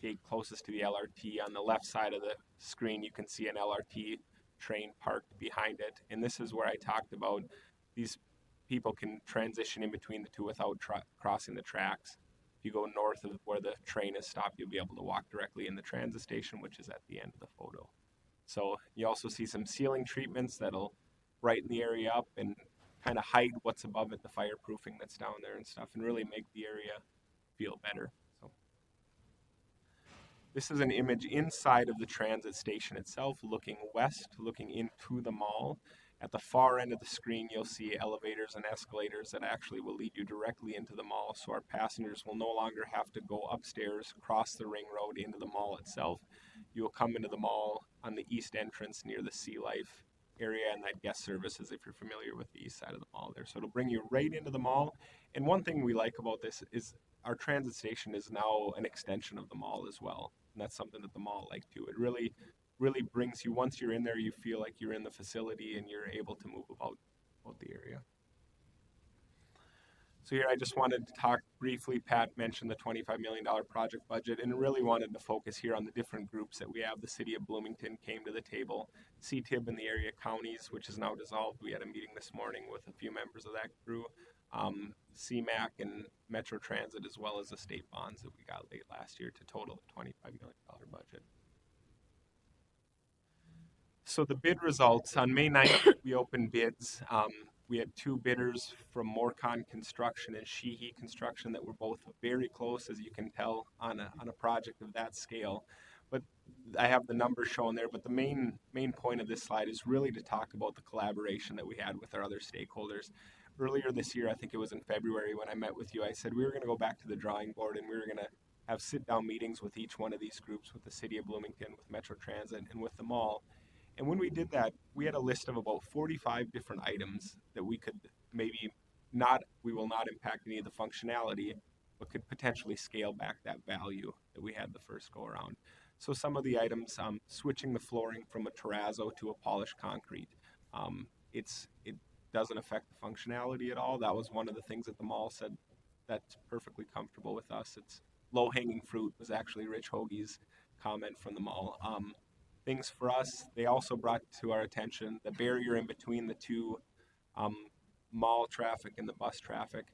S13: gate closest to the LRT. On the left side of the screen, you can see an LRT train parked behind it. And this is where I talked about these people can transition in between the two without crossing the tracks. If you go north of where the train is stopped, you'll be able to walk directly in the transit station, which is at the end of the photo. So you also see some ceiling treatments that'll brighten the area up and kind of hide what's above it, the fireproofing that's down there and stuff, and really make the area feel better. So this is an image inside of the transit station itself, looking west, looking into the mall. At the far end of the screen, you'll see elevators and escalators that actually will lead you directly into the mall, so our passengers will no longer have to go upstairs, cross the ring road into the mall itself. You will come into the mall on the east entrance near the Sea Life area and that guest services, if you're familiar with the east side of the mall there. So it'll bring you right into the mall. And one thing we like about this is our transit station is now an extension of the mall as well. And that's something that the mall like too. It really brings you, once you're in there, you feel like you're in the facility and you're able to move about the area. So here I just wanted to talk briefly. Pat mentioned the $25 million project budget and really wanted to focus here on the different groups that we have. The city of Bloomington came to the table. CTIB and the area counties, which is now dissolved. We had a meeting this morning with a few members of that crew. CMAC and Metro Transit, as well as the state bonds that we got late last year to total the $25 million budget. So the bid results, on May 9th, we opened bids. We had two bidders from Morcon Construction and Sheehy Construction that were both very close, as you can tell, on a project of that scale. But I have the numbers shown there, but the main point of this slide is really to talk about the collaboration that we had with our other stakeholders. Earlier this year, I think it was in February when I met with you, I said we were going to go back to the drawing board and we were going to have sit-down meetings with each one of these groups, with the City of Bloomington, with Metro Transit, and with the mall. And when we did that, we had a list of about 45 different items that we could maybe we will not impact any of the functionality, but could potentially scale back that value that we had the first go around. So some of the items, switching the flooring from a terrazzo to a polished concrete, it doesn't affect the functionality at all. That was one of the things that the mall said that's perfectly comfortable with us. It's low-hanging fruit was actually Rich Hoagie's comment from the mall. Things for us, they also brought to our attention the barrier in between the two mall traffic and the bus traffic.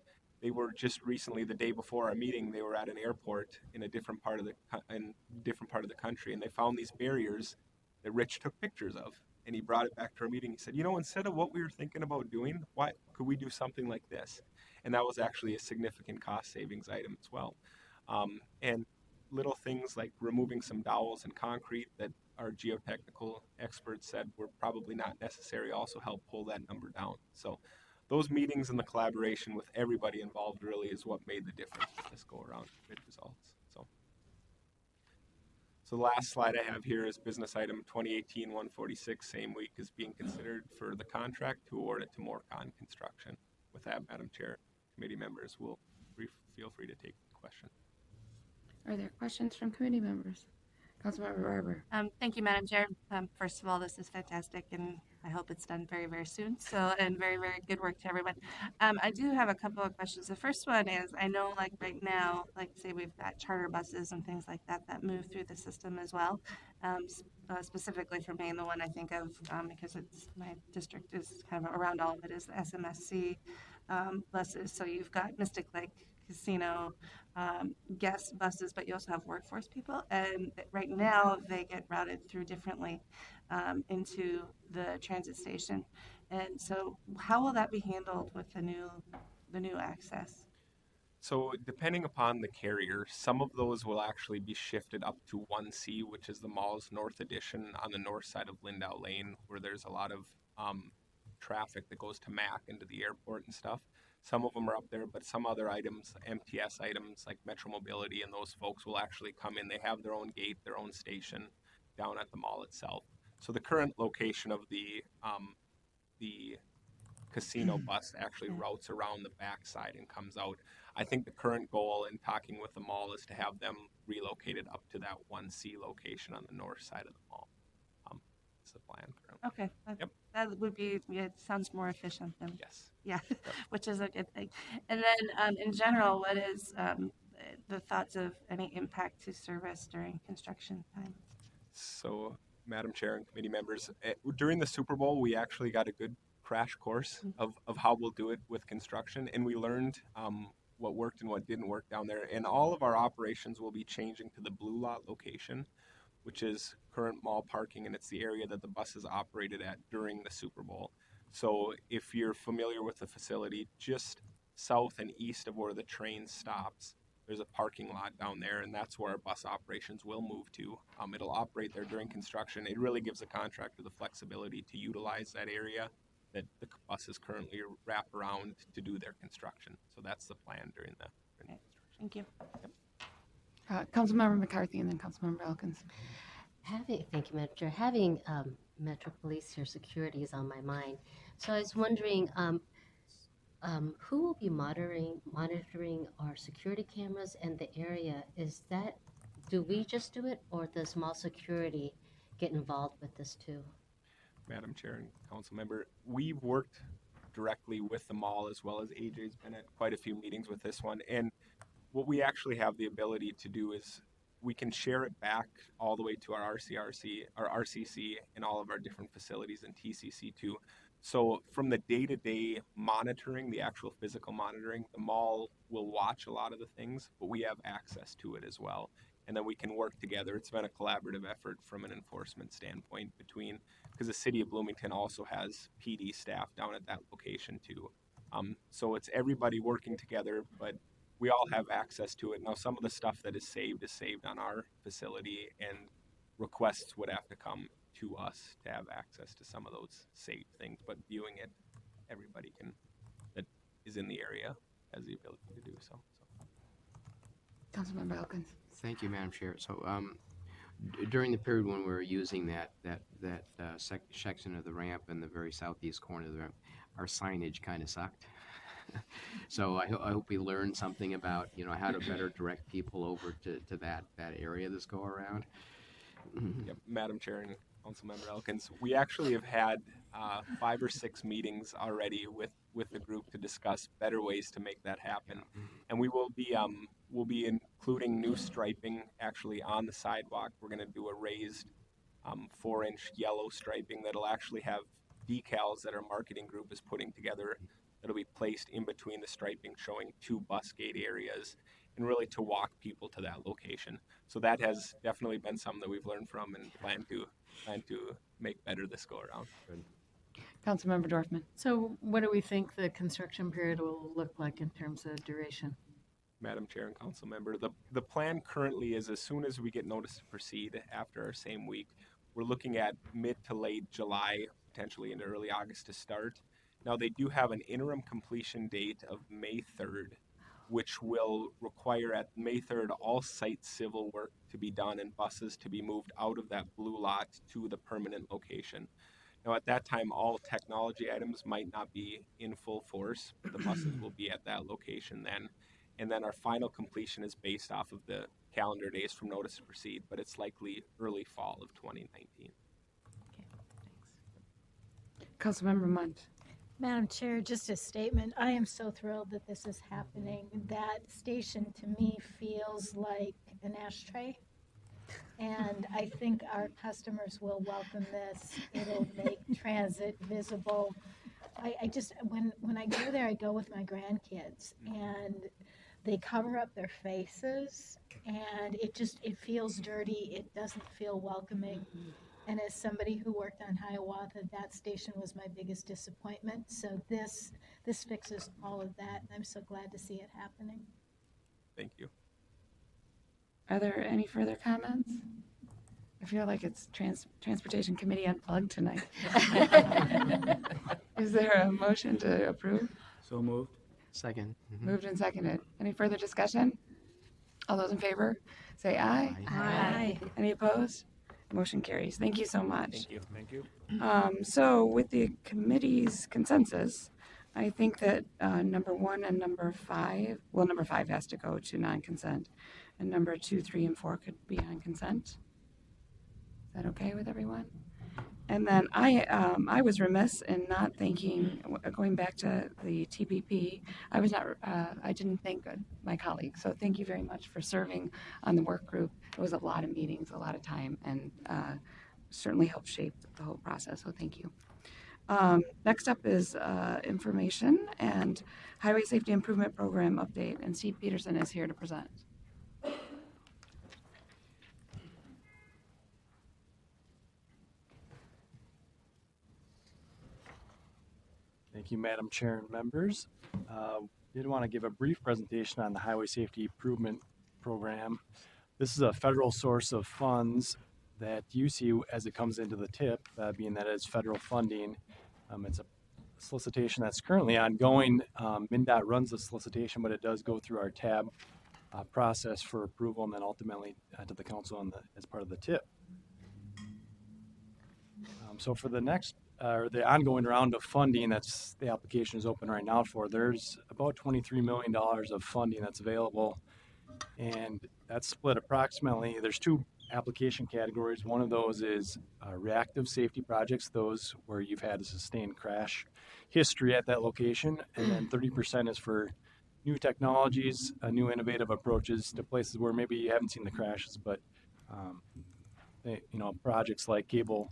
S13: They were just recently, the day before our meeting, they were at an airport in a different part of the country, and they found these barriers that Rich took pictures of, and he brought it back to our meeting. He said, instead of what we were thinking about doing, why could we do something like this? And that was actually a significant cost savings item as well. And little things like removing some dowels and concrete that our geotechnical experts said were probably not necessary also help pull that number down. So those meetings and the collaboration with everybody involved really is what made the difference with this go around. Good results. So the last slide I have here is business item 2018-146, same week, is being considered for the contract to award it to Morcon Construction. With that, Madam Chair, committee members will feel free to take questions.
S1: Are there questions from committee members? Councilmember Barber.
S14: Thank you, Madam Chair. First of all, this is fantastic, and I hope it's done very, very soon. So, and very, very good work to everyone. I do have a couple of questions. The first one is, I know, like right now, like say we've got charter buses and things like that that move through the system as well. Specifically for me, and the one I think of because it's my district is kind of around all of it is the SMSC buses. So you've got Mystic Lake Casino guest buses, but you also have workforce people, and right now they get routed through differently into the transit station. And so how will that be handled with the new access?
S13: So depending upon the carrier, some of those will actually be shifted up to 1C, which is the mall's north addition on the north side of Lindau Lane, where there's a lot of traffic that goes to Mac into the airport and stuff. Some of them are up there, but some other items, MTS items like Metro Mobility and those folks will actually come in. They have their own gate, their own station down at the mall itself. So the current location of the casino bus actually routes around the backside and comes out. I think the current goal in talking with the mall is to have them relocated up to that 1C location on the north side of the mall. That's the plan currently.
S14: Okay.
S13: Yep.
S14: That would be, it sounds more efficient than.
S13: Yes.
S14: Yeah, which is a good thing. And then in general, what is the thoughts of any impact to service during construction time?
S13: So, Madam Chair and committee members, during the Super Bowl, we actually got a good crash course of how we'll do it with construction, and we learned what worked and what didn't work down there. And all of our operations will be changing to the Blue Lot location, which is current mall parking, and it's the area that the buses operated at during the Super Bowl. So if you're familiar with the facility, just south and east of where the train stops, there's a parking lot down there, and that's where our bus operations will move to. It'll operate there during construction. It really gives the contractor the flexibility to utilize that area that the buses currently wrap around to do their construction. So that's the plan during the construction.
S14: Thank you.
S13: Yep.
S1: Councilmember McCarthy and then Councilmember Elkins.
S15: Thank you, Madam Chair. Having Metro Police here, security is on my mind. So I was wondering, who will be monitoring our security cameras and the area? Do we just do it, or does mall security get involved with this too?
S13: Madam Chair and Council Member, we've worked directly with the mall as well as AJ's been at quite a few meetings with this one. And what we actually have the ability to do is we can share it back all the way to our RCC and all of our different facilities and TCC too. So from the day-to-day monitoring, the actual physical monitoring, the mall will watch a lot of the things, but we have access to it as well. And then we can work together. It's been a collaborative effort from an enforcement standpoint because the city of Bloomington also has PD staff down at that location too. So it's everybody working together, but we all have access to it. Now, some of the stuff that is saved on our facility, and requests would have to come to us to have access to some of those saved things. But viewing it, everybody that is in the area has the ability to do so.
S1: Councilmember Elkins.
S3: Thank you, Madam Chair. So, during the period when we were using that section of the ramp in the very southeast corner of the ramp, our signage kind of sucked. So I hope we learned something about, how to better direct people over to that area this go around.
S13: Yep, Madam Chair and Councilmember Elkins, we actually have had 5 or 6 meetings already with the group to discuss better ways to make that happen, and we'll be including new striping actually on the sidewalk. We're going to do a raised 4-inch yellow striping that'll actually have decals that our marketing group is putting together. That'll be placed in between the striping, showing 2 bus gate areas, and really to walk people to that location. So that has definitely been something that we've learned from and plan to make better this go around.
S1: Councilmember Dorfman.
S2: So what do we think the construction period will look like in terms of duration?
S13: Madam Chair and Council Member, the plan currently is as soon as we get notice to proceed after our same week, we're looking at mid to late July, potentially into early August to start. Now, they do have an interim completion date of May 3rd, which will require at May 3rd all site civil work to be done and buses to be moved out of that blue lot to the permanent location. Now, at that time, all technology items might not be in full force, but the buses will be at that location then. And then our final completion is based off of the calendar days from notice to proceed, but it's likely early fall of 2019.
S2: Okay, thanks.
S1: Councilmember Munt.
S9: Madam Chair, just a statement. I am so thrilled that this is happening. That station to me feels like an ashtray. And I think our customers will welcome this. It'll make transit visible. I just, when I go there, I go with my grandkids and they cover up their faces and it feels dirty. It doesn't feel welcoming. And as somebody who worked on Hiawatha, that station was my biggest disappointment. So this fixes all of that, and I'm so glad to see it happening.
S13: Thank you.
S1: Are there any further comments? I feel like it's Transportation Committee Unplugged tonight. Is there a motion to approve?
S16: So moved.
S3: Second.
S1: Moved and seconded. Any further discussion? All those in favor, say aye.
S9: Aye.
S1: Any opposed? Motion carries. Thank you so much.
S13: Thank you.
S16: Thank you.
S1: So with the committee's consensus, I think that number 1 and number 5, well, number 5 has to go to non-consent, and number 2, 3, and 4 could be on consent. Is that okay with everyone? And then I was remiss in not thanking, going back to the TPP, I didn't thank my colleagues. So thank you very much for serving on the work group. It was a lot of meetings, a lot of time, and certainly helped shape the whole process. So thank you. Next up is information and Highway Safety Improvement Program update, and Steve Peterson is here to present.
S12: Thank you, Madam Chair and members. Did want to give a brief presentation on the Highway Safety Improvement Program. This is a federal source of funds that you see as it comes into the TIP, being that it's federal funding. It's a solicitation that's currently ongoing. MnDOT runs the solicitation, but it does go through our TAB process for approval and then ultimately to the council as part of the TIP. So for the the ongoing round of funding, that's the application is open right now for, there's about $23 million of funding that's available, and that's split approximately, there's 2 application categories. One of those is reactive safety projects, those where you've had a sustained crash history at that location, and then 30% is for new technologies, new innovative approaches to places where maybe you haven't seen the crashes, but projects like cable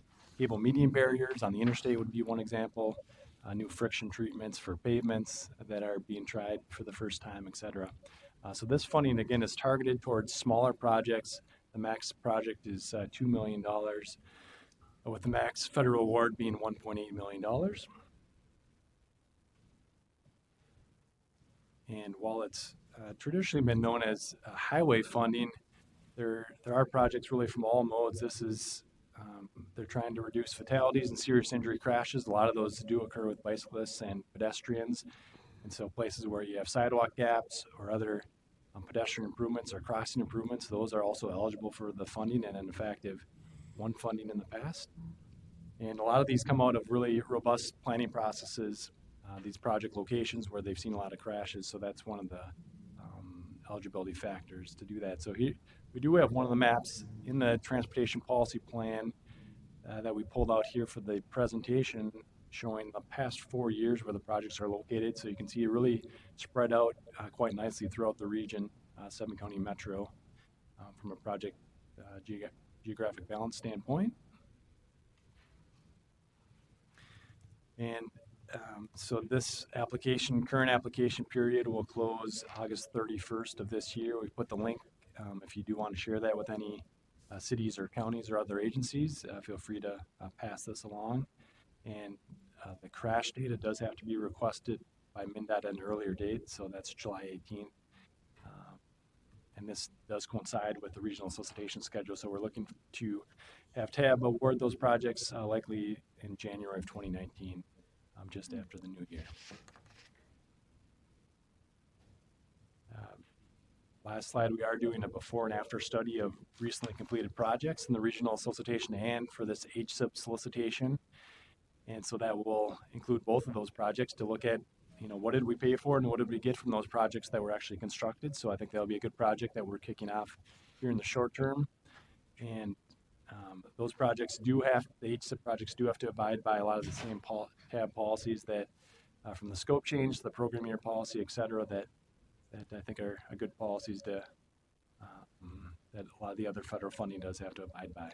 S12: median barriers on the interstate would be one example, new friction treatments for pavements that are being tried for the first time, etc. So this funding, again, is targeted towards smaller projects. The max project is $2 million, with the max federal award being $1.8 million. And while it's traditionally been known as highway funding, there are projects really from all modes. This is they're trying to reduce fatalities and serious injury crashes. A lot of those do occur with bicyclists and pedestrians. And so places where you have sidewalk gaps or other pedestrian improvements or crossing improvements, those are also eligible for the funding, and in fact have won funding in the past. And a lot of these come out of really robust planning processes, these project locations where they've seen a lot of crashes, so that's one of the eligibility factors to do that. So here, we do have one of the maps in the transportation policy plan that we pulled out here for the presentation, showing the past 4 years where the projects are located. So you can see it really spread out quite nicely throughout the region, 7-county metro, from a project geographic balance standpoint. And so this current application period will close August 31st of this year. We put the link, if you do want to share that with any cities or counties or other agencies, feel free to pass this along. And the crash data does have to be requested by MnDOT at an earlier date, so that's July 18th. And this does coincide with the regional solicitation schedule, so we're looking to have TAB award those projects likely in January of 2019, just after the new year. Last slide, we are doing a before and after study of recently completed projects in the regional solicitation and for this HSIP solicitation. And so that will include both of those projects to look at, what did we pay for and what did we get from those projects that were actually constructed. So I think that'll be a good project that we're kicking off here in the short term. And those projects the HSIP projects do have to abide by a lot of the same TAB policies that from the scope change, the program year policy, et cetera, that I think are good policies that a lot of the other federal funding does have to abide by.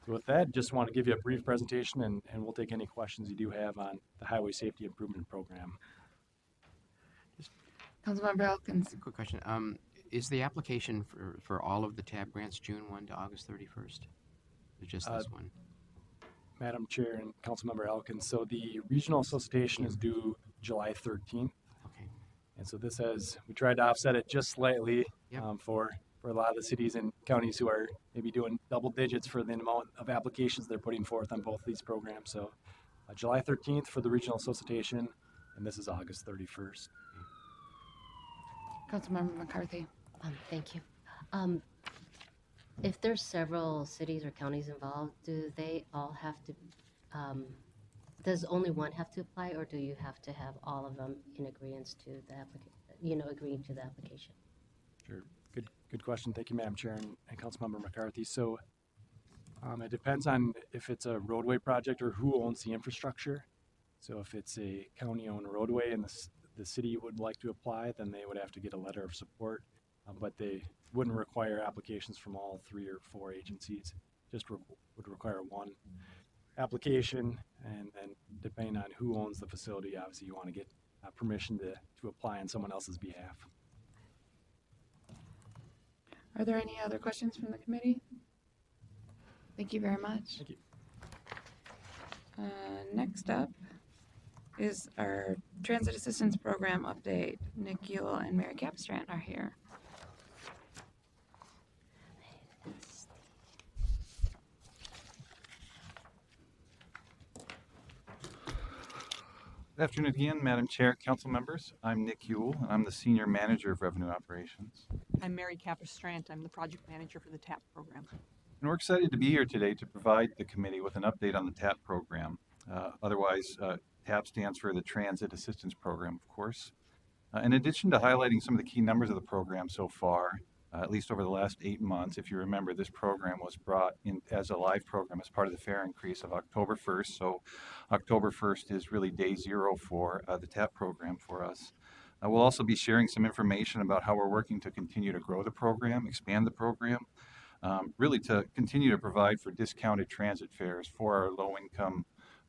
S12: So with that, just want to give you a brief presentation, and we'll take any questions you do have on the Highway Safety Improvement Program.
S1: Councilmember Elkins.
S3: Quick question. Is the application for all of the TAB grants June 1 to August 31st? Or just this one?
S12: Madam Chair and Councilmember Elkins, so the regional solicitation is due July 13th.
S3: Okay.
S12: And so we tried to offset it just slightly for a lot of the cities and counties who are maybe doing double digits for the amount of applications they're putting forth on both these programs. So July 13th for the regional solicitation, and this is August 31st.
S1: Councilmember McCarthy.
S15: Thank you. If there's several cities or counties involved, do they all have to, does only one have to apply, or do you have to have all of them in agreement to the agreeing to the application?
S12: Sure. Good question. Thank you, Madam Chair and Councilmember McCarthy. So it depends on if it's a roadway project or who owns the infrastructure. So if it's a county-owned roadway and the city would like to apply, then they would have to get a letter of support. But they wouldn't require applications from all 3 or 4 agencies, just would require one application. And then depending on who owns the facility, obviously you want to get permission to apply on someone else's behalf.
S1: Are there any other questions from the committee? Thank you very much.
S12: Thank you.
S1: Next up is our Transit Assistance Program update. Nick Ewell and Mary Capstrand are here.
S11: Good afternoon again, Madam Chair, council members. I'm Nick Ewell, and I'm the Senior Manager of Revenue Operations.
S16: I'm Mary Capistrand. I'm the Project Manager for the TAP program.
S11: And we're excited to be here today to provide the committee with an update on the TAP program. Otherwise, TAP stands for the Transit Assistance Program, of course. In addition to highlighting some of the key numbers of the program so far, at least over the last 8 months, if you remember, this program was brought in as a live program as part of the fare increase of October 1st. So October 1st is really day 0 for the TAP program for us. We'll also be sharing some information about how we're working to continue to grow the program, expand the program, really to continue to provide for discounted transit fares for our low-income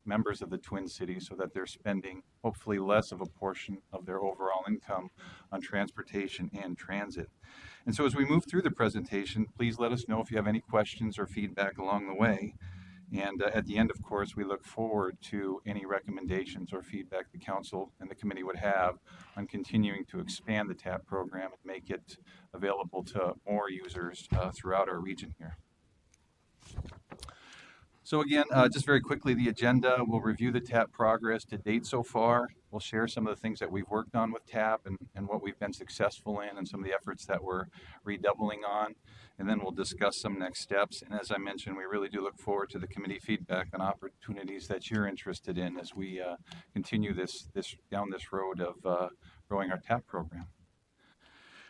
S11: members of the Twin Cities so that they're spending hopefully less of a portion of their overall income on transportation and transit. And so as we move through the presentation, please let us know if you have any questions or feedback along the way. And at the end, of course, we look forward to any recommendations or feedback the council and the committee would have on continuing to expand the TAP program and make it available to more users throughout our region here. So again, just very quickly, the agenda, we'll review the TAP progress to date so far. We'll share some of the things that we've worked on with TAP and what we've been successful in and some of the efforts that we're redoubling on. And then we'll discuss some next steps. And as I mentioned, we really do look forward to the committee feedback on opportunities that you're interested in as we continue down this road of growing our TAP program.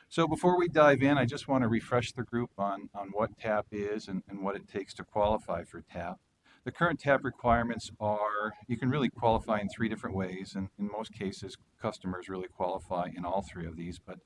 S11: So before we dive in, I just want to refresh the group on what TAP is and what it takes to qualify for TAP. The current TAP requirements are, you can really qualify in 3 different ways, and in most cases, customers really qualify in all 3 of these. But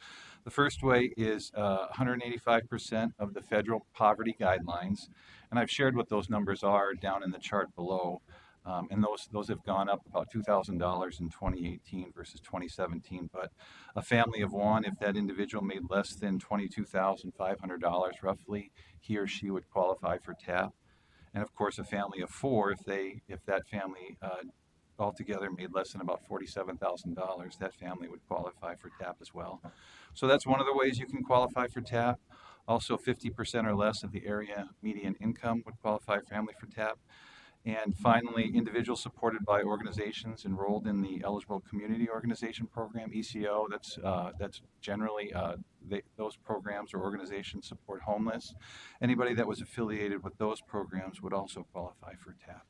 S11: the first way is 185% of the federal poverty guidelines, and I've shared what those numbers are down in the chart below. And those have gone up about $2,000 in 2018 versus 2017. But a family of 1, if that individual made less than $22,500 roughly, he or she would qualify for TAP. And of course, a family of 4, if that family altogether made less than about $47,000, that family would qualify for TAP as well. So that's one of the ways you can qualify for TAP. Also, 50% or less of the area median income would qualify a family for TAP. And finally, individuals supported by organizations enrolled in the Eligible Community Organization Program, ECO. That's generally those programs or organizations support homeless. Anybody that was affiliated with those programs would also qualify for TAP.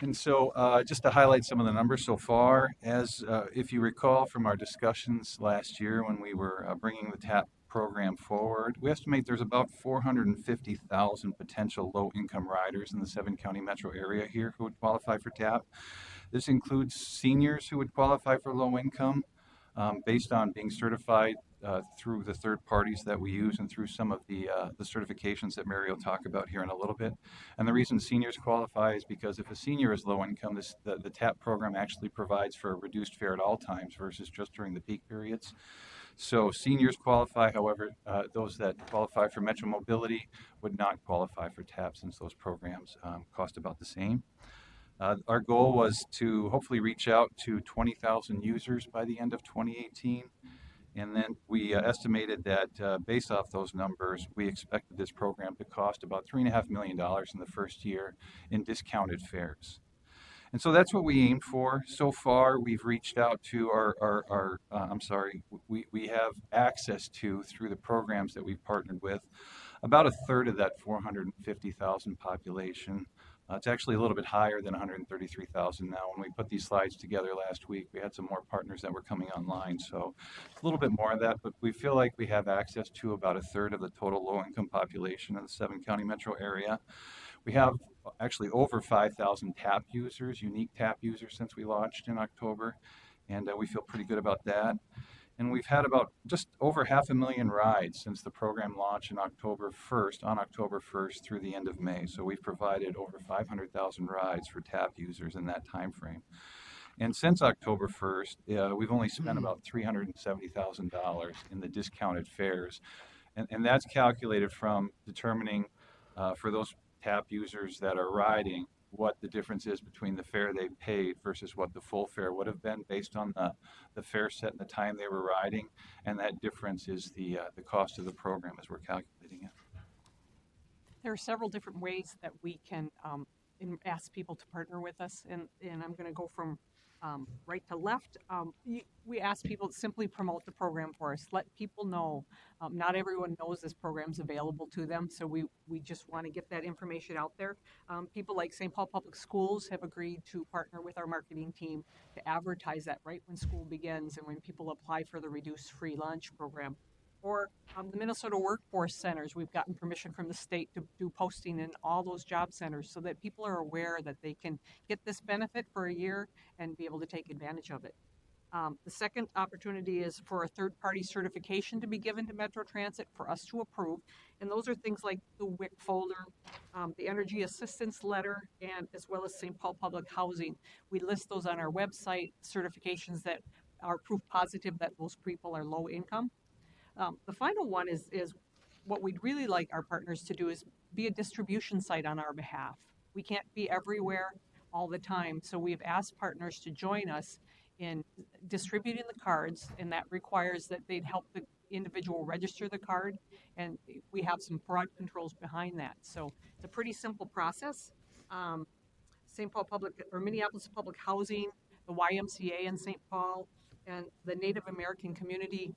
S11: And so just to highlight some of the numbers so far, as if you recall from our discussions last year when we were bringing the TAP program forward, we estimate there's about 450,000 potential low-income riders in the 7-county metro area here who would qualify for TAP. This includes seniors who would qualify for low income based on being certified through the third parties that we use and through some of the certifications that Mary will talk about here in a little bit. And the reason seniors qualify is because if a senior is low income, the TAP program actually provides for a reduced fare at all times versus just during the peak periods. So seniors qualify, however, those that qualify for Metro Mobility would not qualify for TAP since those programs cost about the same. Our goal was to hopefully reach out to 20,000 users by the end of 2018. And then we estimated that based off those numbers, we expected this program to cost about $3.5 million in the first year in discounted fares. And so that's what we aimed for. So far, we've reached out to we have access to, through the programs that we've partnered with, about a third of that 450,000 population. It's actually a little bit higher than 133,000 now. When we put these slides together last week, we had some more partners that were coming online. So it's a little bit more of that, but we feel like we have access to about a third of the total low-income population in the 7-county metro area. We have actually over 5,000 TAP users, unique TAP users since we launched in October, and we feel pretty good about that. And we've had about just over 500,000 rides since the program launched on October 1st through the end of May. So we've provided over 500,000 rides for TAP users in that time frame. And since October 1st, we've only spent about $370,000 in the discounted fares. And that's calculated from determining for those TAP users that are riding what the difference is between the fare they paid versus what the full fare would have been based on the fare set and the time they were riding. And that difference is the cost of the program as we're calculating it.
S16: There are several different ways that we can ask people to partner with us, and I'm going to go from right to left. We ask people to simply promote the program for us. Let people know. Not everyone knows this program's available to them, so we just want to get that information out there. People like St. Paul Public Schools have agreed to partner with our marketing team to advertise that right when school begins and when people apply for the reduced free lunch program. Or the Minnesota Workforce Centers, we've gotten permission from the state to do posting in all those job centers so that people are aware that they can get this benefit for a year and be able to take advantage of it. The second opportunity is for a third-party certification to be given to Metro Transit for us to approve. And those are things like the WIC folder, the Energy Assistance Letter, and as well as St. Paul Public Housing. We list those on our website, certifications that are proof positive that those people are low income. The final one is what we'd really like our partners to do is be a distribution site on our behalf. We can't be everywhere all the time, so we've asked partners to join us in distributing the cards, and that requires that they'd help the individual register the card, and we have some fraud controls behind that. So it's a pretty simple process. St. Paul Public or Minneapolis Public Housing, the YMCA in St. Paul, and the Native American Community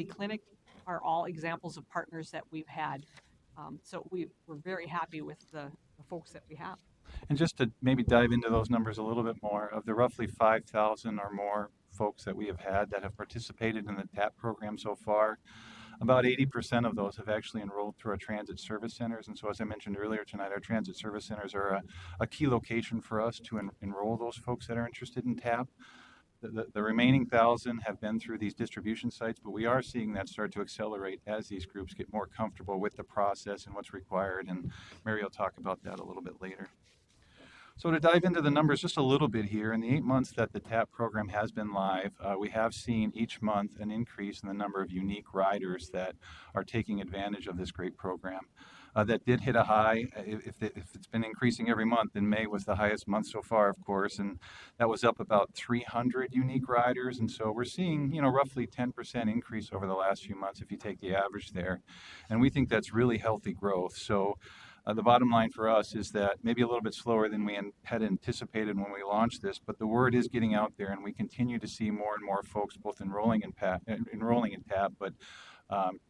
S16: Clinic are all examples of partners that we've had. So we're very happy with the folks that we have.
S11: And just to maybe dive into those numbers a little bit more, of the roughly 5,000 or more folks that we have had that have participated in the TAP program so far, about 80% of those have actually enrolled through our transit service centers. And so, as I mentioned earlier tonight, our transit service centers are a key location for us to enroll those folks that are interested in TAP. The remaining 1,000 have been through these distribution sites, but we are seeing that start to accelerate as these groups get more comfortable with the process and what's required. And Mary will talk about that a little bit later. So to dive into the numbers just a little bit here, in the 8 months that the TAP program has been live, we have seen each month an increase in the number of unique riders that are taking advantage of this great program. That did hit a high. If it's been increasing every month, then May was the highest month so far, of course, and that was up about 300 unique riders. And so we're seeing, roughly 10% increase over the last few months if you take the average there. And we think that's really healthy growth. So the bottom line for us is that maybe a little bit slower than we had anticipated when we launched this, but the word is getting out there, and we continue to see more and more folks both enrolling in TAP, but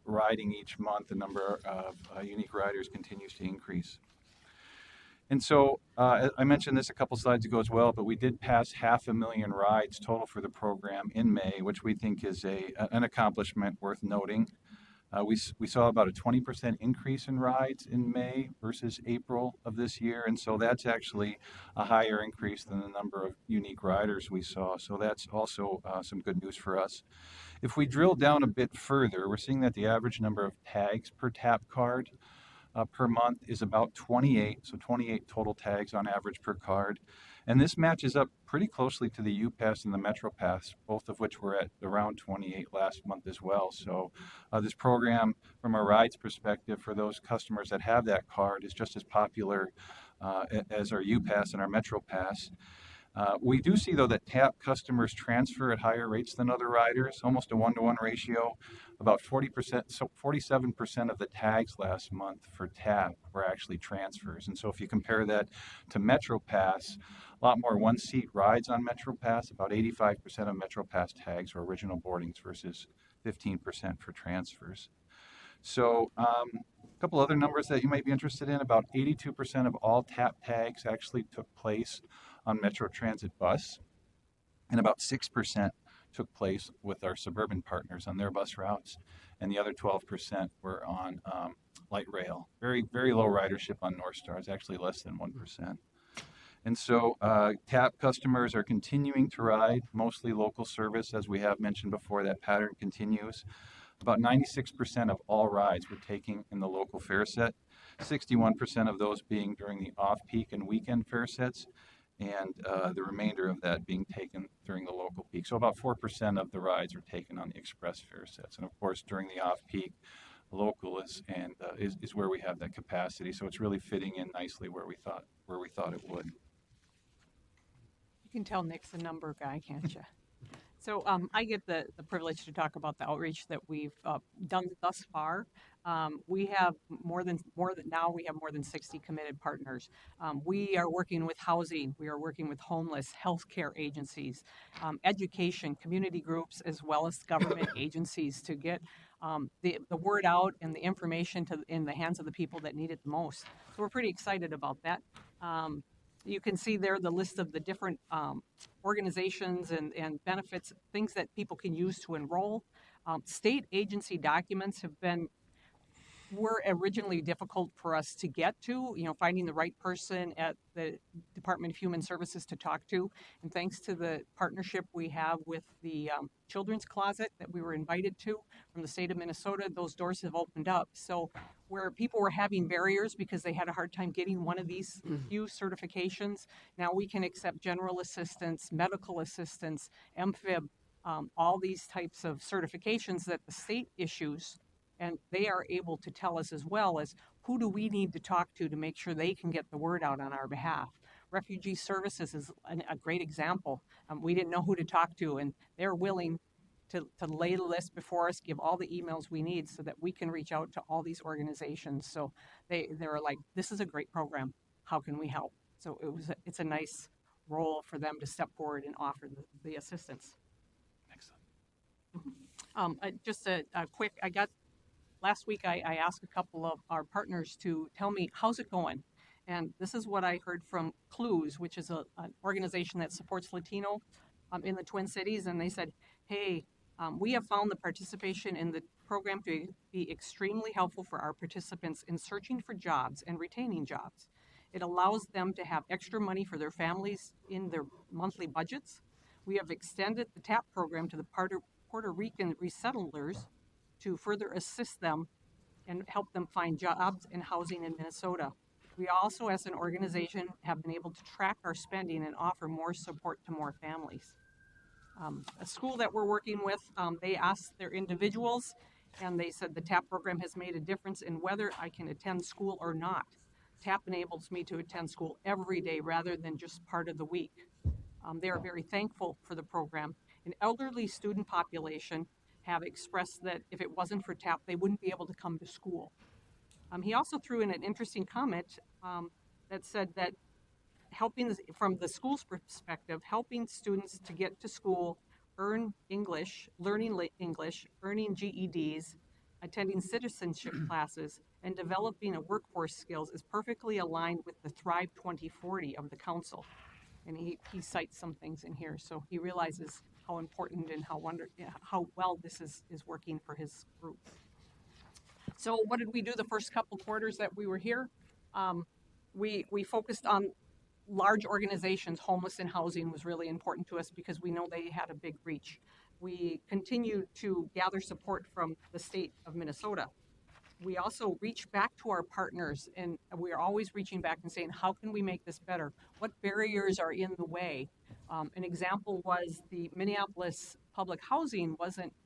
S11: riding each month. The number of unique riders continues to increase. And so I mentioned this a couple slides ago as well, but we did pass 500,000 rides total for the program in May, which we think is an accomplishment worth noting. We saw about a 20% increase in rides in May versus April of this year, and so that's actually a higher increase than the number of unique riders we saw. So that's also some good news for us. If we drill down a bit further, we're seeing that the average number of tags per TAP card per month is about 28, so 28 total tags on average per card. And this matches up pretty closely to the UPass and the MetroPass, both of which were at around 28 last month as well. So this program, from a rides perspective, for those customers that have that card, is just as popular as our UPass and our MetroPass. We do see, though, that TAP customers transfer at higher rates than other riders, almost a 1-to-1 ratio. About 40%, so 47% of the tags last month for TAP were actually transfers. And so if you compare that to MetroPass, a lot more one-seat rides on MetroPass. About 85% of MetroPass tags were original boardings versus 15% for transfers. So a couple other numbers that you might be interested in. About 82% of all TAP tags actually took place on Metro Transit bus, and about 6% took place with our suburban partners on their bus routes, and the other 12% were on light rail. Very, very low ridership on North Star. It's actually less than 1%. And so TAP customers are continuing to ride, mostly local service. As we have mentioned before, that pattern continues. About 96% of all rides were taken in the local fare set, 61% of those being during the off-peak and weekend fare sets, and the remainder of that being taken during the local peak. So about 4% of the rides are taken on the express fare sets. And of course, during the off-peak, local is where we have that capacity. So it's really fitting in nicely where we thought it would.
S16: You can tell Nick's a number guy, can't you? So I get the privilege to talk about the outreach that we've done thus far. We have more than 60 committed partners. We are working with housing, we are working with homeless, healthcare agencies, education, community groups, as well as government agencies to get the word out and the information in the hands of the people that need it the most. So we're pretty excited about that. You can see there the list of the different organizations and benefits, things that people can use to enroll. State agency documents were originally difficult for us to get to, finding the right person at the Department of Human Services to talk to. And thanks to the partnership we have with the Children's Closet that we were invited to from the state of Minnesota, those doors have opened up. So where people were having barriers because they had a hard time getting one of these few certifications, now we can accept general assistance, medical assistance, MFib, all these types of certifications that the state issues. And they are able to tell us as well as who do we need to talk to make sure they can get the word out on our behalf. Refugee Services is a great example. We didn't know who to talk to, and they're willing to lay the list before us, give all the emails we need so that we can reach out to all these organizations. So they're like, this is a great program. How can we help? So it's a nice role for them to step forward and offer the assistance. Just a quick, last week I asked a couple of our partners to tell me, how's it going? And this is what I heard from Clues, which is an organization that supports Latino in the Twin Cities. And they said, hey, we have found the participation in the program to be extremely helpful for our participants in searching for jobs and retaining jobs. It allows them to have extra money for their families in their monthly budgets. We have extended the TAP program to the Puerto Rican resettlers to further assist them and help them find jobs and housing in Minnesota. We also, as an organization, have been able to track our spending and offer more support to more families. A school that we're working with, they asked their individuals, and they said the TAP program has made a difference in whether I can attend school or not. TAP enables me to attend school every day rather than just part of the week. They are very thankful for the program. An elderly student population have expressed that if it wasn't for TAP, they wouldn't be able to come to school. He also threw in an interesting comment that said that helping, from the school's perspective, helping students to get to school, earn English, learning English, earning GEDs, attending citizenship classes, and developing a workforce skills is perfectly aligned with the Thrive 2040 of the council. And he cites some things in here, so he realizes how important and how well this is working for his group. So what did we do the first couple quarters that we were here? We focused on large organizations. Homeless and housing was really important to us because we know they had a big reach. We continue to gather support from the state of Minnesota. We also reach back to our partners, and we are always reaching back and saying, how can we make this better? What barriers are in the way? An example was the Minneapolis public housing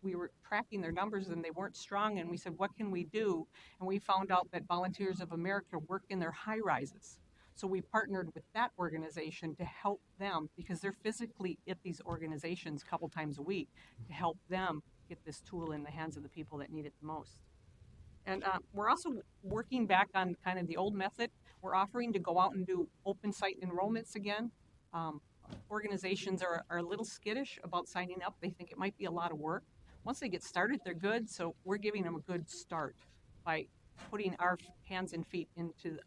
S16: we were tracking their numbers and they weren't strong, and we said, what can we do? And we found out that Volunteers of America work in their high rises. So we partnered with that organization to help them, because they're physically at these organizations a couple times a week, to help them get this tool in the hands of the people that need it the most. And we're also working back on kind of the old method. We're offering to go out and do open site enrollments again. Organizations are a little skittish about signing up. They think it might be a lot of work. Once they get started, they're good. So we're giving them a good start by putting our hands and feet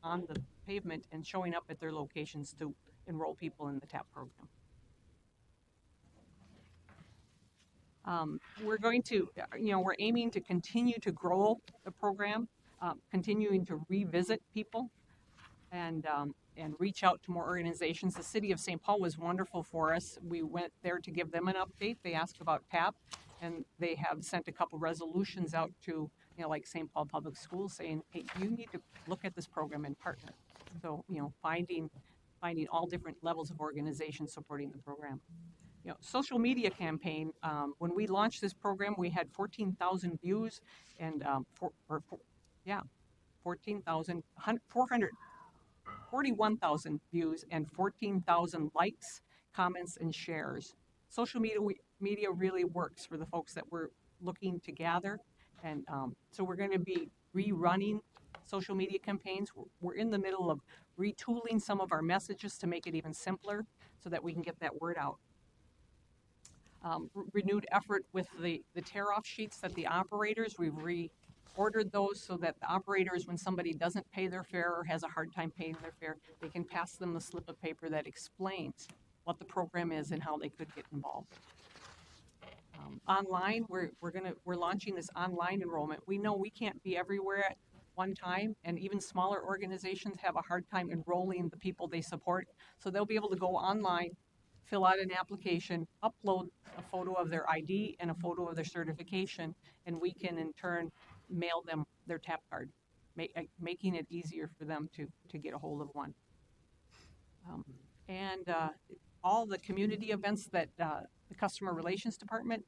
S16: on the pavement and showing up at their locations to enroll people in the TAP program. We're going to, we're aiming to continue to grow the program, continuing to revisit people and reach out to more organizations. The city of St. Paul was wonderful for us. We went there to give them an update. They asked about TAP, and they have sent a couple resolutions out to, like St. Paul Public Schools, saying, hey, you need to look at this program and partner. So, finding all different levels of organizations supporting the program. Social media campaign, when we launched this program, we had 14,000 views and 41,000 views and 14,000 likes, comments, and shares. Social media really works for the folks that we're looking to gather. And so we're going to be rerunning social media campaigns. We're in the middle of retooling some of our messages to make it even simpler so that we can get that word out. Renewed effort with the tear-off sheets that the operators, we've reordered those so that the operators, when somebody doesn't pay their fare or has a hard time paying their fare, they can pass them the slip of paper that explains what the program is and how they could get involved. Online, we're launching this online enrollment. We know we can't be everywhere at one time, and even smaller organizations have a hard time enrolling the people they support. So they'll be able to go online, fill out an application, upload a photo of their ID and a photo of their certification, and we can in turn mail them their TAP card, making it easier for them to get a hold of one. All the community events that the Customer Relations Department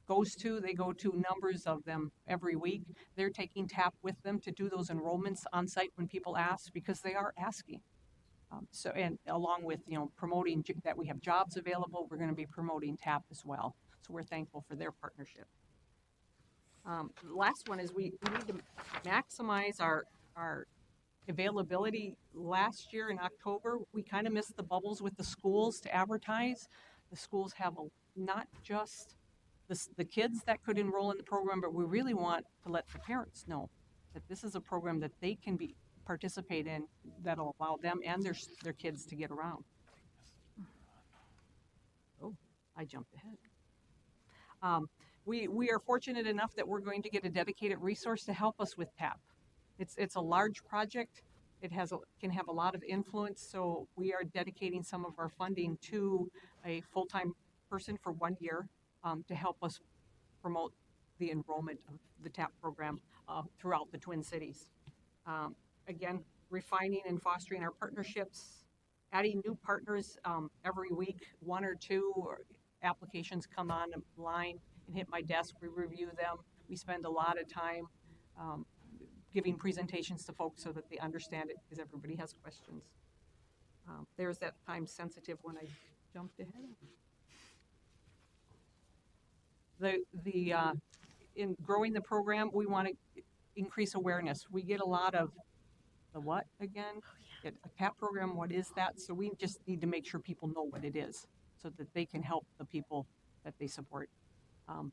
S16: goes to, they go to numbers of them every week. They're taking TAP with them to do those enrollments on site when people ask, because they are asking. And along with, promoting that we have jobs available, we're going to be promoting TAP as well. So we're thankful for their partnership. The last one is we need to maximize our availability last year in October, we kind of missed the bubbles with the schools to advertise. The schools have not just the kids that could enroll in the program, but we really want to let the parents know that this is a program that they can participate in that'll allow them and their kids to get around. Oh, I jumped ahead. We are fortunate enough that we're going to get a dedicated resource to help us with TAP. It's a large project. It can have a lot of influence, so we are dedicating some of our funding to a full-time person for 1 year to help us promote the enrollment of the TAP program throughout the Twin Cities. Again, refining and fostering our partnerships, adding new partners every week. 1 or 2 applications come online and hit my desk. We review them. We spend a lot of time giving presentations to folks so that they understand it, because everybody has questions. There's that time sensitive when I jumped ahead. In growing the program, we want to increase awareness. We get a lot of the what again? A TAP program, what is that? So we just need to make sure people know what it is so that they can help the people that they support.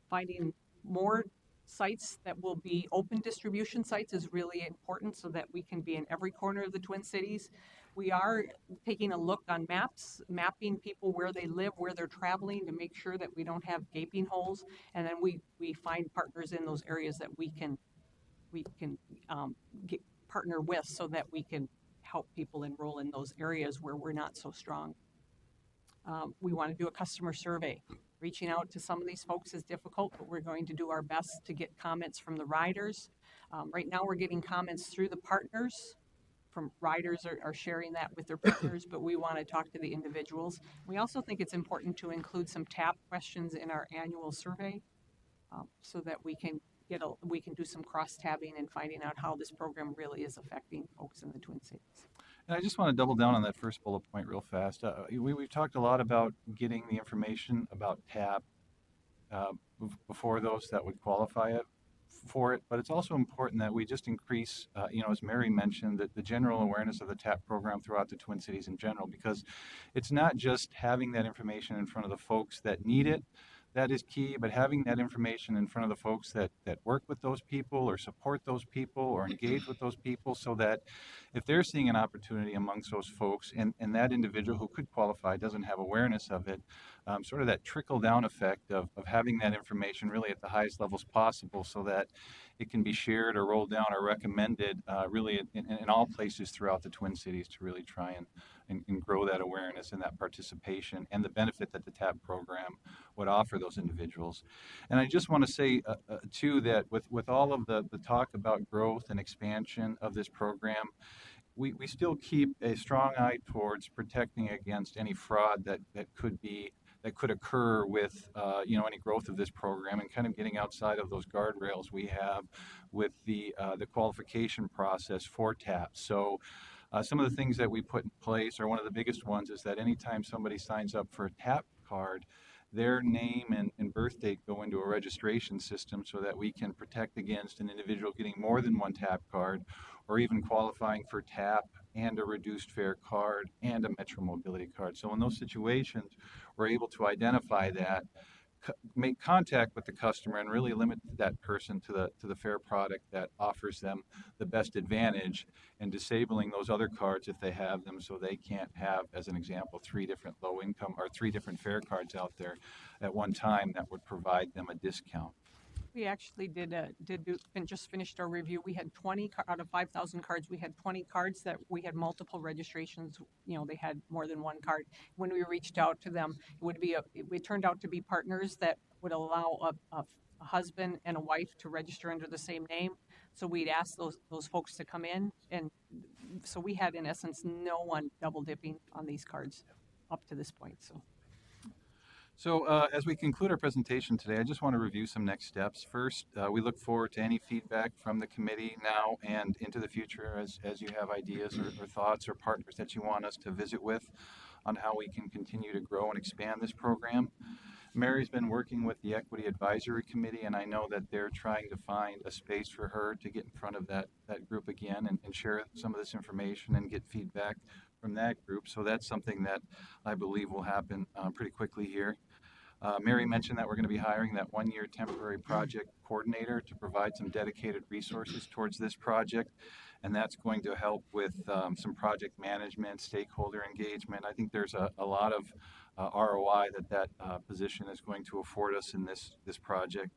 S16: Finding more sites that will be open distribution sites is really important so that we can be in every corner of the Twin Cities. We are taking a look on maps, mapping people where they live, where they're traveling, to make sure that we don't have gaping holes. And then we find partners in those areas that we can partner with so that we can help people enroll in those areas where we're not so strong. We want to do a customer survey. Reaching out to some of these folks is difficult, but we're going to do our best to get comments from the riders. Right now we're getting comments through the partners. From riders are sharing that with their partners, but we want to talk to the individuals. We also think it's important to include some TAP questions in our annual survey so that we can do some cross-tabbing and finding out how this program really is affecting folks in the Twin Cities.
S11: And I just want to double down on that first bullet point real fast. We've talked a lot about getting the information about TAP before those that would qualify for it, but it's also important that we just increase, as Mary mentioned, that the general awareness of the TAP program throughout the Twin Cities in general, because it's not just having that information in front of the folks that need it. That is key, but having that information in front of the folks that work with those people or support those people or engage with those people, so that if they're seeing an opportunity amongst those folks and that individual who could qualify doesn't have awareness of it, sort of that trickle-down effect of having that information really at the highest levels possible so that it can be shared or rolled down or recommended really in all places throughout the Twin Cities to really try and grow that awareness and that participation and the benefit that the TAP program would offer those individuals. And I just want to say, too, that with all of the talk about growth and expansion of this program, we still keep a strong eye towards protecting against any fraud that could occur with any growth of this program, and kind of getting outside of those guardrails we have with the qualification process for TAP. So some of the things that we put in place, or one of the biggest ones, is that anytime somebody signs up for a TAP card, their name and birth date go into a registration system so that we can protect against an individual getting more than one TAP card, or even qualifying for TAP and a reduced fare card and a Metro Mobility card. So in those situations, we're able to identify that, make contact with the customer, and really limit that person to the fare product that offers them the best advantage, and disabling those other cards if they have them, so they can't have, as an example, 3 different low income or 3 different fare cards out there at one time that would provide them a discount.
S16: We actually just finished our review. We had 20 out of 5,000 cards. We had 20 cards that we had multiple registrations. They had more than one card. When we reached out to them, it turned out to be partners that would allow a husband and a wife to register under the same name. So we'd ask those folks to come in, and so we had, in essence, no one double dipping on these cards up to this point.
S11: So as we conclude our presentation today, I just want to review some next steps. First, we look forward to any feedback from the committee now and into the future as you have ideas or thoughts or partners that you want us to visit with on how we can continue to grow and expand this program. Mary's been working with the Equity Advisory Committee, and I know that they're trying to find a space for her to get in front of that group again and share some of this information and get feedback from that group. So that's something that I believe will happen pretty quickly here. Mary mentioned that we're going to be hiring that one-year temporary project coordinator to provide some dedicated resources towards this project, and that's going to help with some project management, stakeholder engagement. I think there's a lot of ROI that position is going to afford us in this project.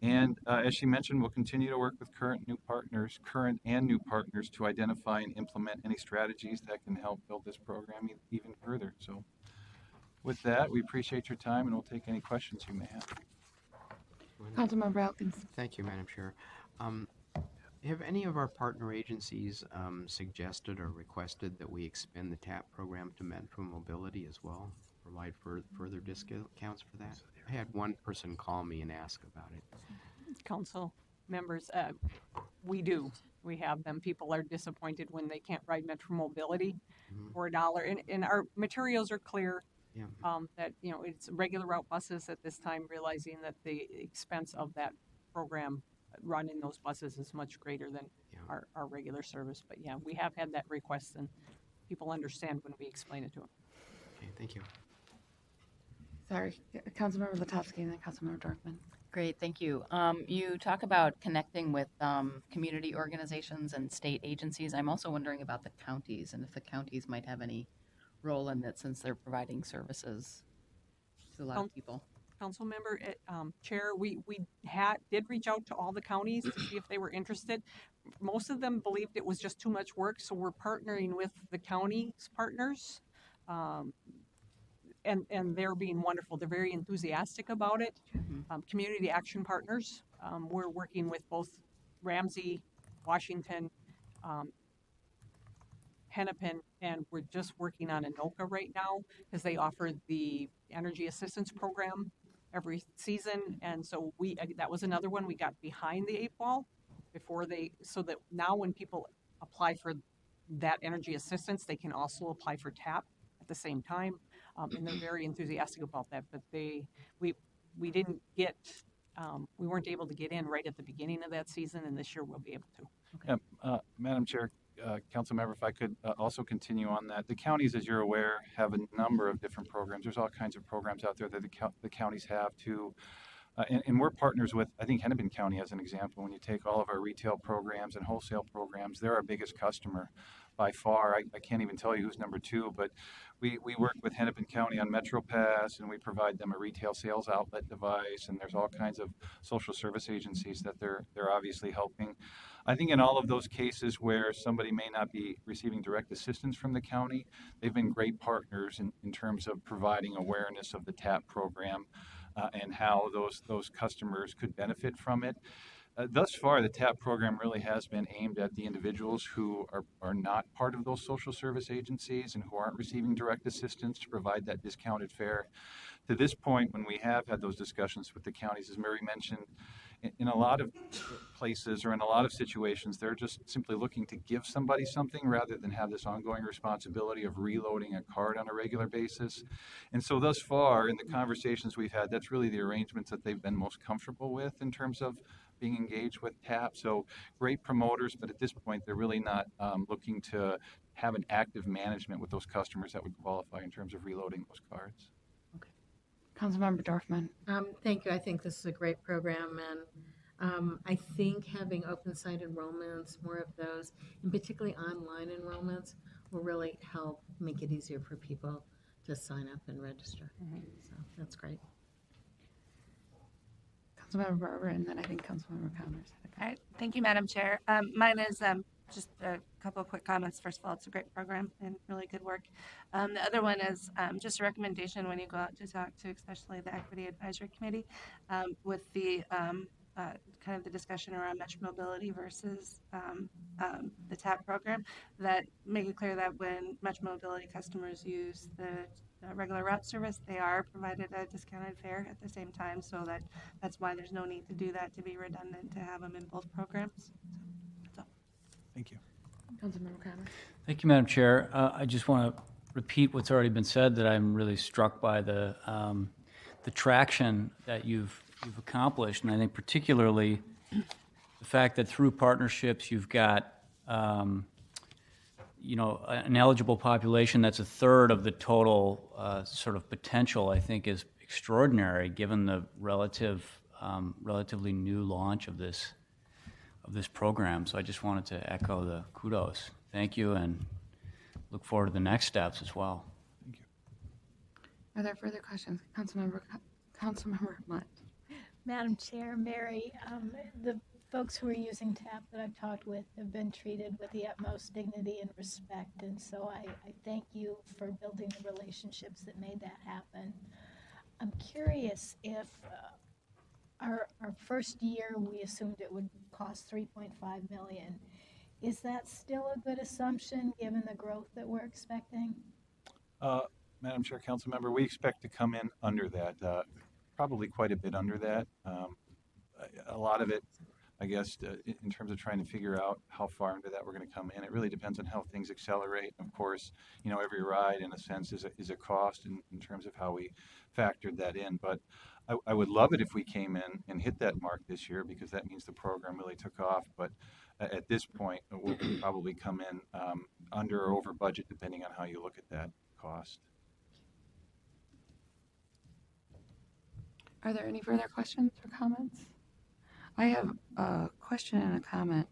S11: And as she mentioned, we'll continue to work with current and new partners to identify and implement any strategies that can help build this program even further. So with that, we appreciate your time, and we'll take any questions you may have.
S1: Councilmember Elkins.
S3: Thank you, Madam Chair. Have any of our partner agencies suggested or requested that we expand the TAP program to Metro Mobility as well? Provide further discounts for that? I had one person call me and ask about it.
S16: Council members, we do. We have them. People are disappointed when they can't ride Metro Mobility for $1. And our materials are clear.
S3: Yeah.
S16: That, it's regular route buses at this time, realizing that the expense of that program running those buses is much greater than our regular service. But yeah, we have had that request, and people understand when we explain it to them.
S3: Okay, thank you.
S1: Sorry, Councilmember Latowski and then Councilmember Dorfman.
S17: Great, thank you. You talk about connecting with community organizations and state agencies. I'm also wondering about the counties and if the counties might have any role in that since they're providing services to a lot of people.
S16: Council member, Chair, we did reach out to all the counties to see if they were interested. Most of them believed it was just too much work, so we're partnering with the county's partners, and they're being wonderful. They're very enthusiastic about it. Community action partners, we're working with both Ramsey, Washington, Hennepin, and we're just working on Anoka right now because they offer the energy assistance program every season, and so that was another one we got behind the 8 ball so that now when people apply for that energy assistance, they can also apply for TAP at the same time, and they're very enthusiastic about that. But we weren't able to get in right at the beginning of that season, and this year we'll be able to.
S11: Okay. Madam Chair, Council member, if I could also continue on that. The counties, as you're aware, have a number of different programs. There's all kinds of programs out there that the counties have to, and we're partners with, I think, Hennepin County as an example. When you take all of our retail programs and wholesale programs, they're our biggest customer by far. I can't even tell you who's number 2, but we work with Hennepin County on Metro Pass, and we provide them a retail sales outlet device, and there's all kinds of social service agencies that they're obviously helping. I think in all of those cases where somebody may not be receiving direct assistance from the county, they've been great partners in terms of providing awareness of the TAP program and how those customers could benefit from it. Thus far, the TAP program really has been aimed at the individuals who are not part of those social service agencies and who aren't receiving direct assistance to provide that discounted fare. To this point, when we have had those discussions with the counties, as Mary mentioned, in a lot of places or in a lot of situations, they're just simply looking to give somebody something rather than have this ongoing responsibility of reloading a card on a regular basis. And so thus far, in the conversations we've had, that's really the arrangements that they've been most comfortable with in terms of being engaged with TAP. So great promoters, but at this point, they're really not looking to have an active management with those customers that would qualify in terms of reloading those cards.
S1: Councilmember Dorfman.
S2: Thank you. I think this is a great program, and I think having open site enrollments, more of those, and particularly online enrollments, will really help make it easier for people to sign up and register. So that's great.
S1: Councilmember Barber, and then I think Councilmember Connors.
S14: All right. Thank you, Madam Chair. Mine is just a couple of quick comments. First of all, it's a great program and really good work. The other one is just a recommendation when you go out to talk to especially the Equity Advisory Committee with the kind of the discussion around Metro Mobility versus the TAP program, that make it clear that when Metro Mobility customers use the regular route service, they are provided a discounted fare at the same time, so that's why there's no need to do that, to be redundant, to have them in both programs. So.
S11: Thank you.
S1: Councilmember Connors.
S18: Thank you, Madam Chair. I just want to repeat what's already been said, that I'm really struck by the the traction that you've accomplished, and I think particularly the fact that through partnerships you've got an eligible population that's a third of the total sort of potential, I think is extraordinary given the relatively new launch of this program. So I just wanted to echo the kudos. Thank you, and look forward to the next steps as well.
S1: Are there further questions? Councilmember Munt.
S9: Madam Chair, Mary, the folks who are using TAP that I've talked with have been treated with the utmost dignity and respect, and so I thank you for building the relationships that made that happen. I'm curious if our first year we assumed it would cost $3.5 million. Is that still a good assumption given the growth that we're expecting?
S11: Madam Chair, Council Member, we expect to come in under that, probably quite a bit under that. A lot of it, I guess, in terms of trying to figure out how far under that we're going to come in, it really depends on how things accelerate. Of course, every ride, in a sense, is a cost in terms of how we factored that in. But I would love it if we came in and hit that mark this year, because that means the program really took off. But at this point, we'll probably come in under or over budget, depending on how you look at that cost.
S1: Are there any further questions or comments? I have a question and a comment.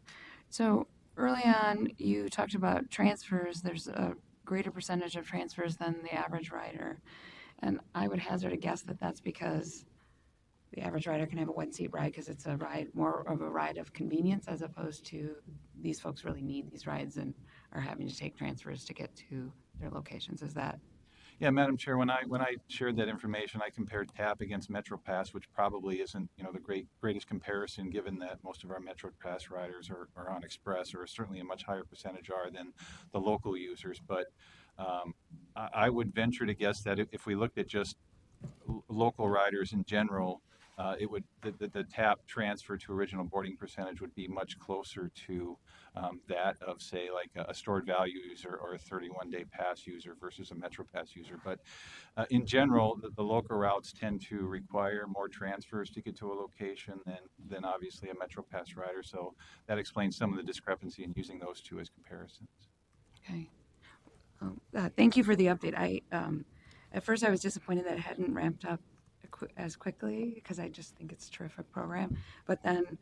S1: So early on, you talked about transfers. There's a greater percentage of transfers than the average rider. And I would hazard a guess that that's because the average rider can have a one-seat ride because it's a ride, more of a ride of convenience, as opposed to these folks really need these rides and are having to take transfers to get to their locations. Is that?
S11: Yeah, Madam Chair, when I shared that information, I compared TAP against MetroPass, which probably isn't the greatest comparison, given that most of our MetroPass riders are on Express, or certainly a much higher percentage are than the local users. But I would venture to guess that if we looked at just local riders in general, it would the TAP transfer to original boarding percentage would be much closer to that of, say, like a stored value user or a 31-day pass user versus a MetroPass user. But in general, the local routes tend to require more transfers to get to a location than obviously a MetroPass rider. So that explains some of the discrepancy in using those two as comparisons.
S1: Okay. Thank you for the update. At first I was disappointed that it hadn't ramped up as quickly, because I just think it's a terrific program. But then,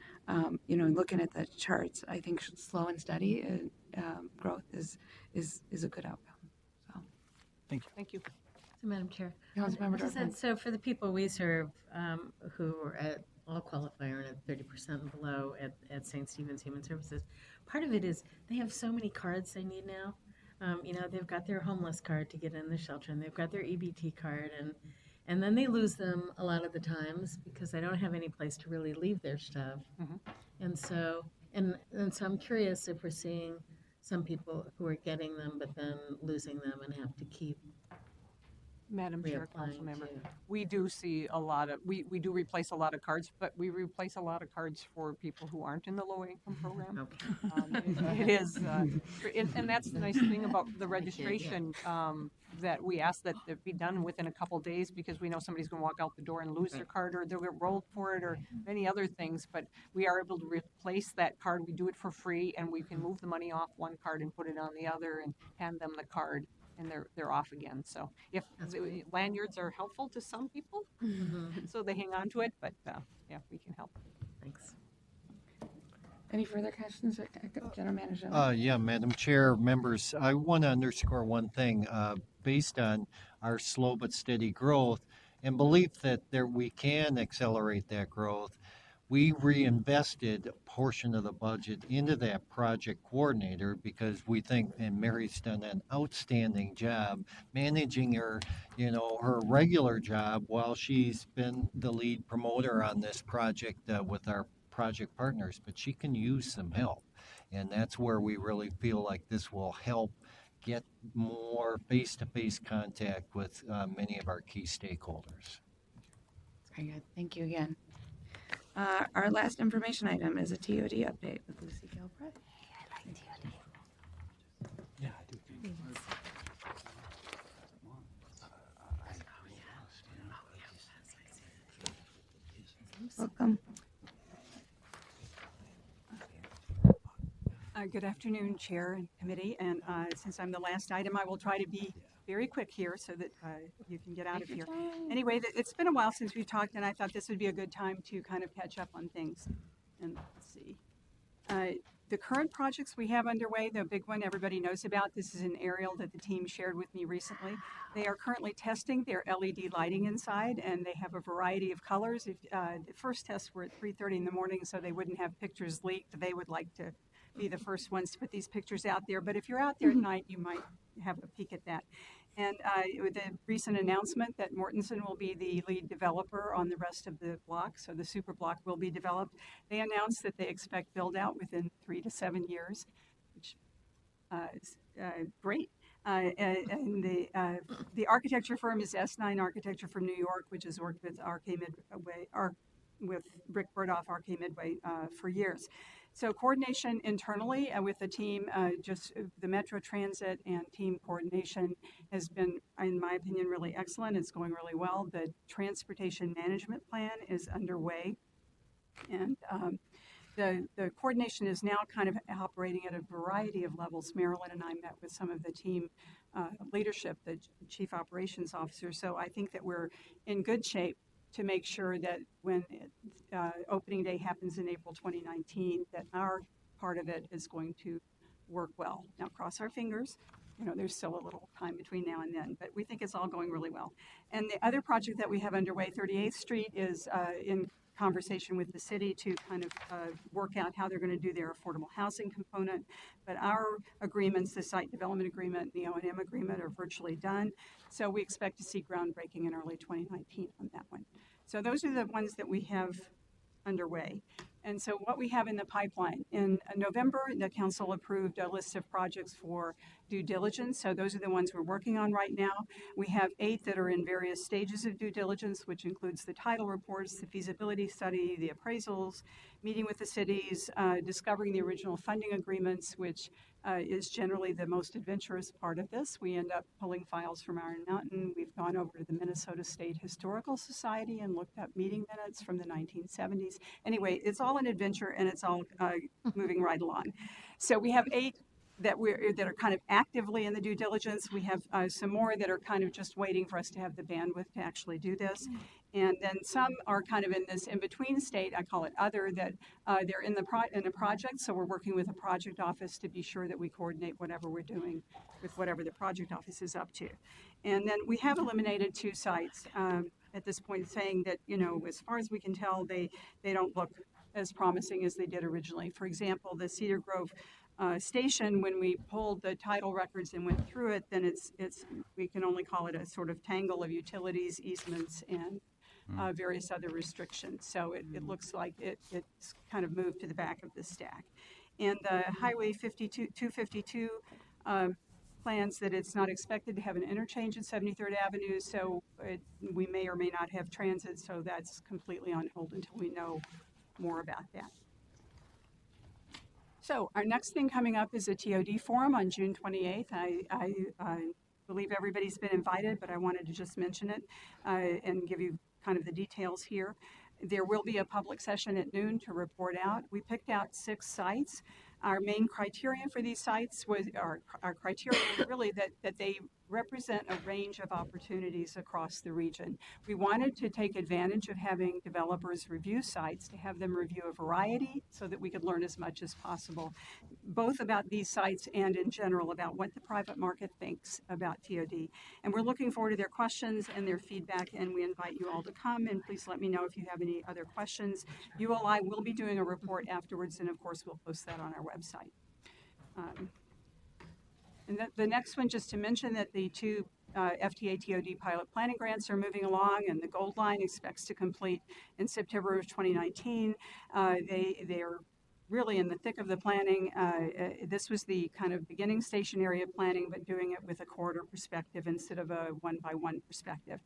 S1: looking at the charts, I think slow and steady growth is a good outcome. So,
S11: thank you.
S16: Thank you.
S2: So, Madam Chair,
S1: Councilmember
S2: just
S1: Dorfman.
S2: so for the people we serve who are at all qualifier and at 30% and below at St. Stephen's Human Services, part of it is they have so many cards they need now. They've got their homeless card to get in the shelter, and they've got their EBT card, and then they lose them a lot of the times because they don't have any place to really leave their stuff.
S16: Mm-hmm.
S2: And so I'm curious if we're seeing some people who are getting them but then losing them and have to keep
S16: Madam Chair,
S2: reapplying
S16: Council Member,
S2: to.
S16: we do see a lot of, we do replace a lot of cards, but we replace a lot of cards for people who aren't in the low income program.
S2: Okay.
S16: It is, and that's the nice thing about the registration, that we ask that it be done within a couple days, because we know somebody's going to walk out the door and lose their card, or they'll get rolled for it, or many other things. But we are able to replace that card. We do it for free, and we can move the money off one card and put it on the other and hand them the card, and they're off again. So if the lanyards are helpful to some people, so they hang on to it, but yeah, we can help.
S2: Thanks.
S1: Any further questions, General Manager?
S5: Yeah, Madam Chair, members, I want to underscore one thing. Based on our slow but steady growth and belief that we can accelerate that growth, we reinvested a portion of the budget into that project coordinator, because we think, and Mary's done an outstanding job managing her regular job while she's been the lead promoter on this project with our project partners, but she can use some help. And that's where we really feel like this will help get more face-to-face contact with many of our key stakeholders.
S1: Very good. Thank you again. Our last information item is a TOD update with Lucy Gilbreth.
S3: I like TOD. Yeah, I do.
S1: Welcome.
S19: Good afternoon, Chair and Committee. And since I'm the last item, I will try to be very quick here so that you can get out of here. Anyway, it's been a while since we've talked, and I thought this would be a good time to kind of catch up on things. And let's see. The current projects we have underway, the big one everybody knows about, this is an aerial that the team shared with me recently. They are currently testing their LED lighting inside, and they have a variety of colors. If, the first tests were at 3:30 in the morning, so they wouldn't have pictures leaked. They would like to be the first ones to put these pictures out there, but if you're out there at night, you might have a peek at that. And with the recent announcement that Mortensen will be the lead developer on the rest of the block, so the super block will be developed, they announced that they expect build out within 3 to 7 years, which is great. And the architecture firm is S9 Architecture from New York, which has worked with with Rick Burdoff, RK Midway, for years. So coordination internally with the team, just the Metro Transit and team coordination has been, in my opinion, really excellent. It's going really well. The transportation management plan is underway. And the coordination is now kind of operating at a variety of levels. Marilyn and I met with some of the team leadership, the chief operations officer. So I think that we're in good shape to make sure that when opening day happens in April 2019, that our part of it is going to work well. Now, cross our fingers. You know, there's still a little time between now and then, but we think it's all going really well. And the other project that we have underway, 38th Street, is in conversation with the city to kind of work out how they're going to do their affordable housing component. But our agreements, the site development agreement, the O&M agreement, are virtually done. So we expect to see groundbreaking in early 2019 on that one. So those are the ones that we have underway. And so what we have in the pipeline, in November, the council approved a list of projects for due diligence. So those are the ones we're working on right now. We have 8 that are in various stages of due diligence, which includes the title reports, the feasibility study, the appraisals, meeting with the cities, discovering the original funding agreements, which is generally the most adventurous part of this. We end up pulling files from Iron Mountain. We've gone over to the Minnesota State Historical Society and looked up meeting minutes from the 1970s. Anyway, it's all an adventure, and it's all moving right along. So we have 8 that are kind of actively in the due diligence. We have some more that are kind of just waiting for us to have the bandwidth to actually do this. And then some are kind of in this in-between state, I call it other, that they're in a project, so we're working with a project office to be sure that we coordinate whatever we're doing with whatever the project office is up to. And then we have eliminated 2 sites at this point, saying that, you know, as far as we can tell, they don't look as promising as they did originally. For example, the Cedar Grove station, when we pulled the title records and went through it, then we can only call it a sort of tangle of utilities, easements, and various other restrictions. So it looks like it's kind of moved to the back of the stack. And the Highway 252 plans that it's not expected to have an interchange at 73rd Avenue, so we may or may not have transit, so that's completely on hold until we know more about that. So our next thing coming up is a TOD forum on June 28th. I believe everybody's been invited, but I wanted to just mention it and give you kind of the details here. There will be a public session at noon to report out. We picked out 6 sites. Our main criterion for these sites was, our criteria was really that they represent a range of opportunities across the region. We wanted to take advantage of having developers review sites, to have them review a variety so that we could learn as much as possible, both about these sites and in general about what the private market thinks about TOD. And we're looking forward to their questions and their feedback, and we invite you all to come, and please let me know if you have any other questions. ULI will be doing a report afterwards, and of course we'll post that on our website. And the next one, just to mention that the 2 FTA TOD pilot planning grants are moving along, and the Gold Line expects to complete in September of 2019. They are really in the thick of the planning. This was the kind of beginning station area planning, but doing it with a corridor perspective instead of a one-by-one perspective.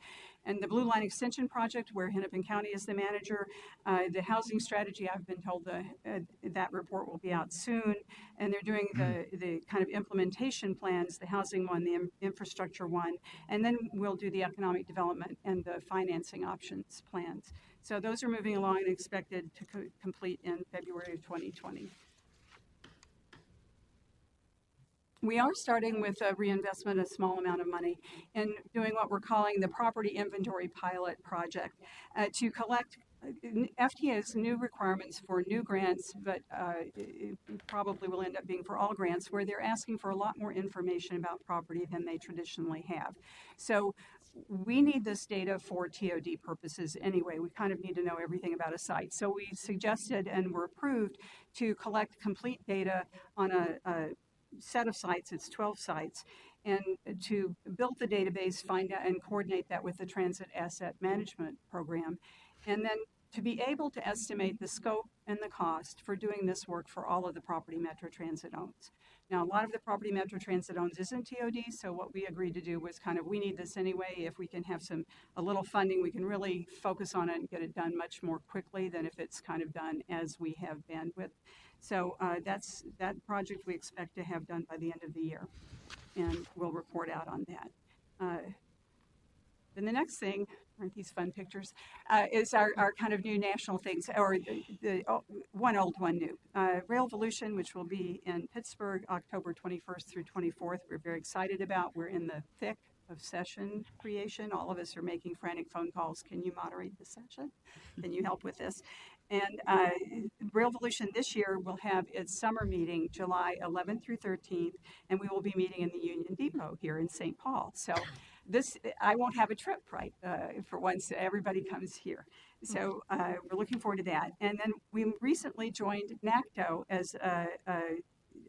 S19: And the Blue Line Extension Project, where Hennepin County is the manager, the housing strategy, I've been told that report will be out soon. And they're doing the kind of implementation plans, the housing one, the infrastructure one, and then we'll do the economic development and the financing options plans. So those are moving along and expected to complete in February of 2020. We are starting with a reinvestment, a small amount of money, in doing what we're calling the Property Inventory Pilot Project to collect FTA's new requirements for new grants, but it probably will end up being for all grants, where they're asking for a lot more information about property than they traditionally have. So we need this data for TOD purposes anyway. We kind of need to know everything about a site. So we suggested and were approved to collect complete data on a set of sites, it's 12 sites, and to build the database, find out and coordinate that with the Transit Asset Management Program, and then to be able to estimate the scope and the cost for doing this work for all of the property Metro Transit owns. Now, a lot of the property Metro Transit owns isn't TOD, so what we agreed to do was kind of, we need this anyway. If we can have a little funding, we can really focus on it and get it done much more quickly than if it's kind of done as we have bandwidth. So that project we expect to have done by the end of the year, and we'll report out on that. Then the next thing, aren't these fun pictures, is our kind of new national things, or one old, one new. Railvolution, which will be in Pittsburgh, October 21st through 24th. We're very excited about. We're in the thick of session creation. All of us are making frantic phone calls. Can you moderate the session? Can you help with this? And Railvolution this year will have its summer meeting July 11th through 13th, and we will be meeting in the Union Depot here in St. Paul. So I won't have a trip, right, for once everybody comes here. So we're looking forward to that. And then we recently joined NACTO as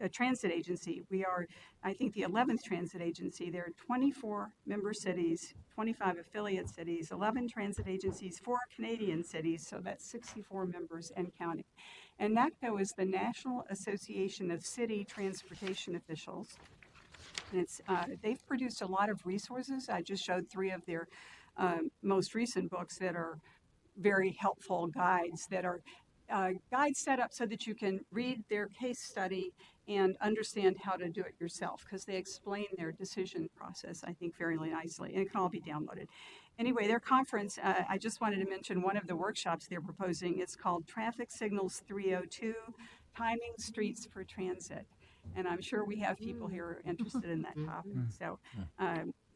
S19: a transit agency. We are, I think, the 11th transit agency. There are 24 member cities, 25 affiliate cities, 11 transit agencies, 4 Canadian cities, so that's 64 members and counting. And NACTO is the National Association of City Transportation Officials. And they've produced a lot of resources. I just showed 3 of their most recent books that are very helpful guides that are guides set up so that you can read their case study and understand how to do it yourself, because they explain their decision process, I think, very nicely, and it can all be downloaded. Anyway, their conference, I just wanted to mention one of the workshops they're proposing. It's called Traffic Signals 302, Timing Streets for Transit. And I'm sure we have people here interested in that topic. So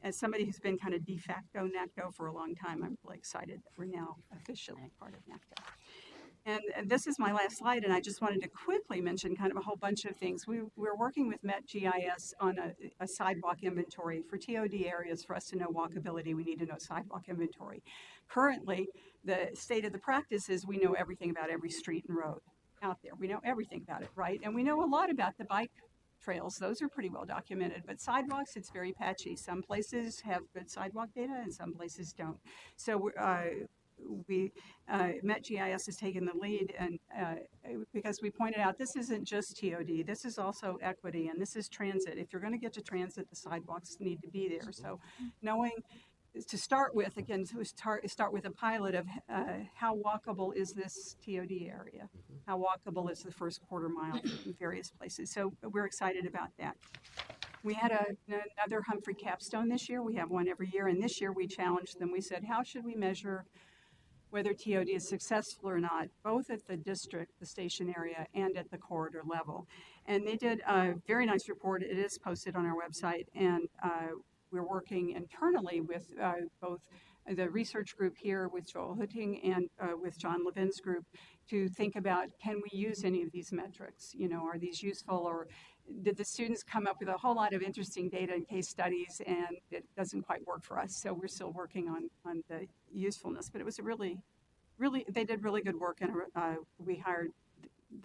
S19: as somebody who's been kind of de facto NACTO for a long time, I'm really excited that we're now officially part of NACTO. And this is my last slide, and I just wanted to quickly mention kind of a whole bunch of things. We're working with MetGIS on a sidewalk inventory for TOD areas. For us to know walkability, we need to know sidewalk inventory. Currently, the state of the practice is we know everything about every street and road out there. We know everything about it, right? And we know a lot about the bike trails. Those are pretty well documented, but sidewalks, it's very patchy. Some places have good sidewalk data and some places don't. So MetGIS has taken the lead, and because we pointed out this isn't just TOD, this is also equity, and this is transit. If you're going to get to transit, the sidewalks need to be there. So knowing to start with, again, to start with a pilot of how walkable is this TOD area? How walkable is the first quarter mile in various places? So we're excited about that. We had another Humphrey capstone this year. We have one every year, and this year we challenged them. We said, how should we measure whether TOD is successful or not, both at the district, the station area, and at the corridor level? And they did a very nice report. It is posted on our website, and we're working internally with both the research group here with Joel Hutting and with John Levin's group to think about, can we use any of these metrics? You know, are these useful, or did the students come up with a whole lot of interesting data and case studies and it doesn't quite work for us? So we're still working on the usefulness, but it was a really, they did really good work, and we hired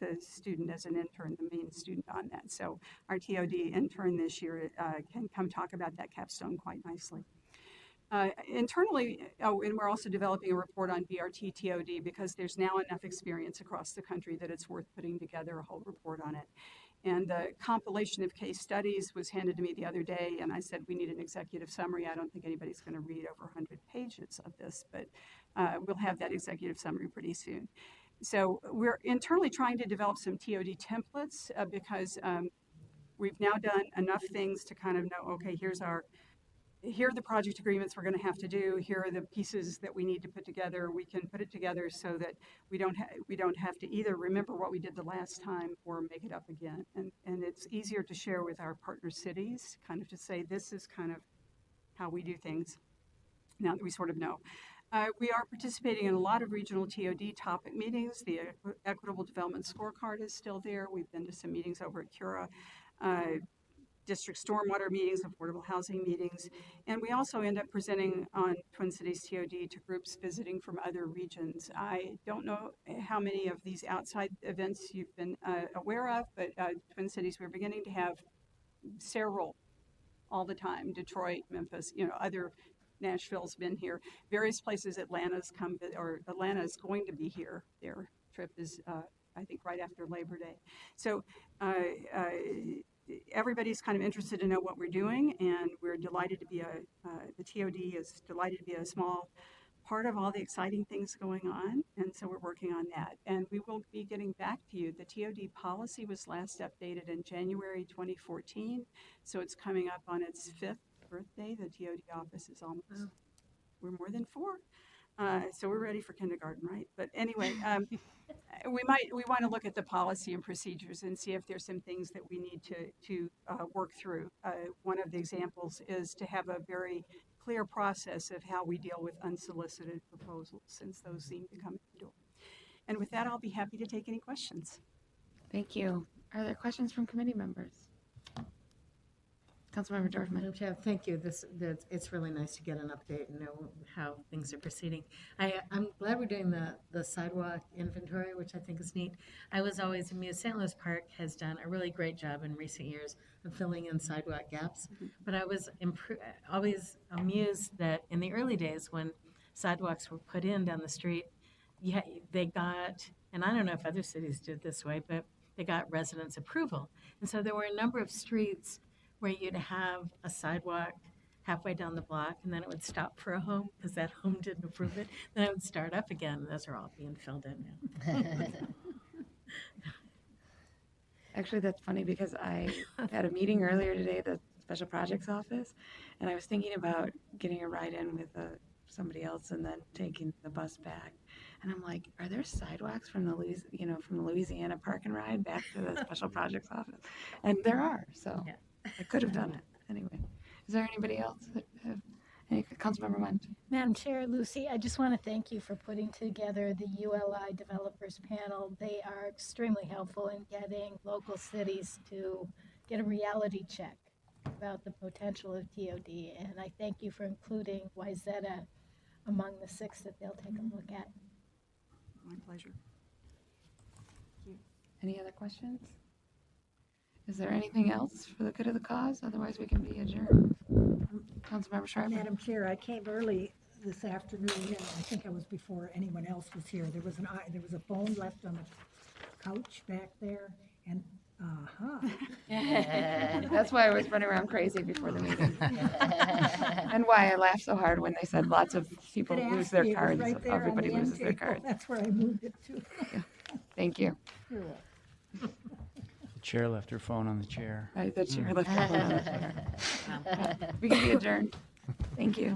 S19: the student as an intern, the main student on that. So our TOD intern this year can come talk about that capstone quite nicely. Internally, and we're also developing a report on BRT TOD because there's now enough experience across the country that it's worth putting together a whole report on it. And the compilation of case studies was handed to me the other day, and I said we need an executive summary. I don't think anybody's going to read over 100 pages of this, but we'll have that executive summary pretty soon. So we're internally trying to develop some TOD templates because we've now done enough things to kind of know, okay, here's our here are the project agreements we're going to have to do. Here are the pieces that we need to put together. We can put it together so that we don't have to either remember what we did the last time or make it up again. And it's easier to share with our partner cities, kind of to say this is kind of how we do things now that we sort of know. We are participating in a lot of regional TOD topic meetings. The Equitable Development Scorecard is still there. We've been to some meetings over at Cura. District stormwater meetings, affordable housing meetings, and we also end up presenting on Twin Cities TOD to groups visiting from other regions. I don't know how many of these outside events you've been aware of, but Twin Cities, we're beginning to have several all the time. Detroit, Memphis, other, Nashville's been here. Various places, Atlanta's come, or Atlanta is going to be here. Their trip is, I think, right after Labor Day. So, everybody's kind of interested to know what we're doing, and we're delighted to be the TOD is delighted to be a small part of all the exciting things going on, and so we're working on that. And we will be getting back to you. The TOD policy was last updated in January 2014, so it's coming up on its 5th birthday. The TOD office is almost, we're more than 4. So we're ready for kindergarten, right? But anyway, we want to look at the policy and procedures and see if there's some things that we need to work through. One of the examples is to have a very clear process of how we deal with unsolicited proposals, since those seem to come to the door. And with that, I'll be happy to take any questions.
S1: Thank you. Are there questions from committee members? Councilmember Dorfman.
S2: Madam Chair, thank you. It's really nice to get an update and know how things are proceeding. I'm glad we're doing the sidewalk inventory, which I think is neat. I was always amused. St. Louis Park has done a really great job in recent years of filling in sidewalk gaps, but I was always amused that in the early days when sidewalks were put in down the street, they got, and I don't know if other cities did this way, but they got residents' approval. And so there were a number of streets where you'd have a sidewalk halfway down the block, and then it would stop for a home because that home didn't approve it. Then it would start up again. Those are all being filled in now.
S1: Actually, that's funny because I had a meeting earlier today at the Special Projects Office, and I was thinking about getting a ride in with somebody else and then taking the bus back. And I'm like, are there sidewalks from the Louisiana Park and Ride back to the Special Projects Office? And there are, so. Yeah. I could have done it. Anyway, is there anybody else that have any? Councilmember Munt.
S9: Madam Chair, Lucy, I just want to thank you for putting together the ULI Developers Panel. They are extremely helpful in getting local cities to get a reality check about the potential of TOD, and I thank you for including Wayzata among the 6 that they'll take a look at.
S19: My pleasure. Thank you.
S1: Any other questions? Is there anything else for the good of the cause? Otherwise, we can be adjourned. Councilmember Schreiber.
S20: Madam Chair, I came early this afternoon, and I think I was before anyone else was here. There was a phone left on the couch back there, and
S1: That's why I was running around crazy before the meeting. And why I laughed so hard when they said lots of people lose their cards.
S20: Right there
S1: Everybody
S20: on the
S1: loses their
S20: end table.
S1: cards.
S20: That's where I moved it to.
S1: Yeah. Thank you.
S20: You're welcome.
S18: The chair left her phone on the chair.
S1: The chair left her phone on the chair. We can be adjourned. Thank you.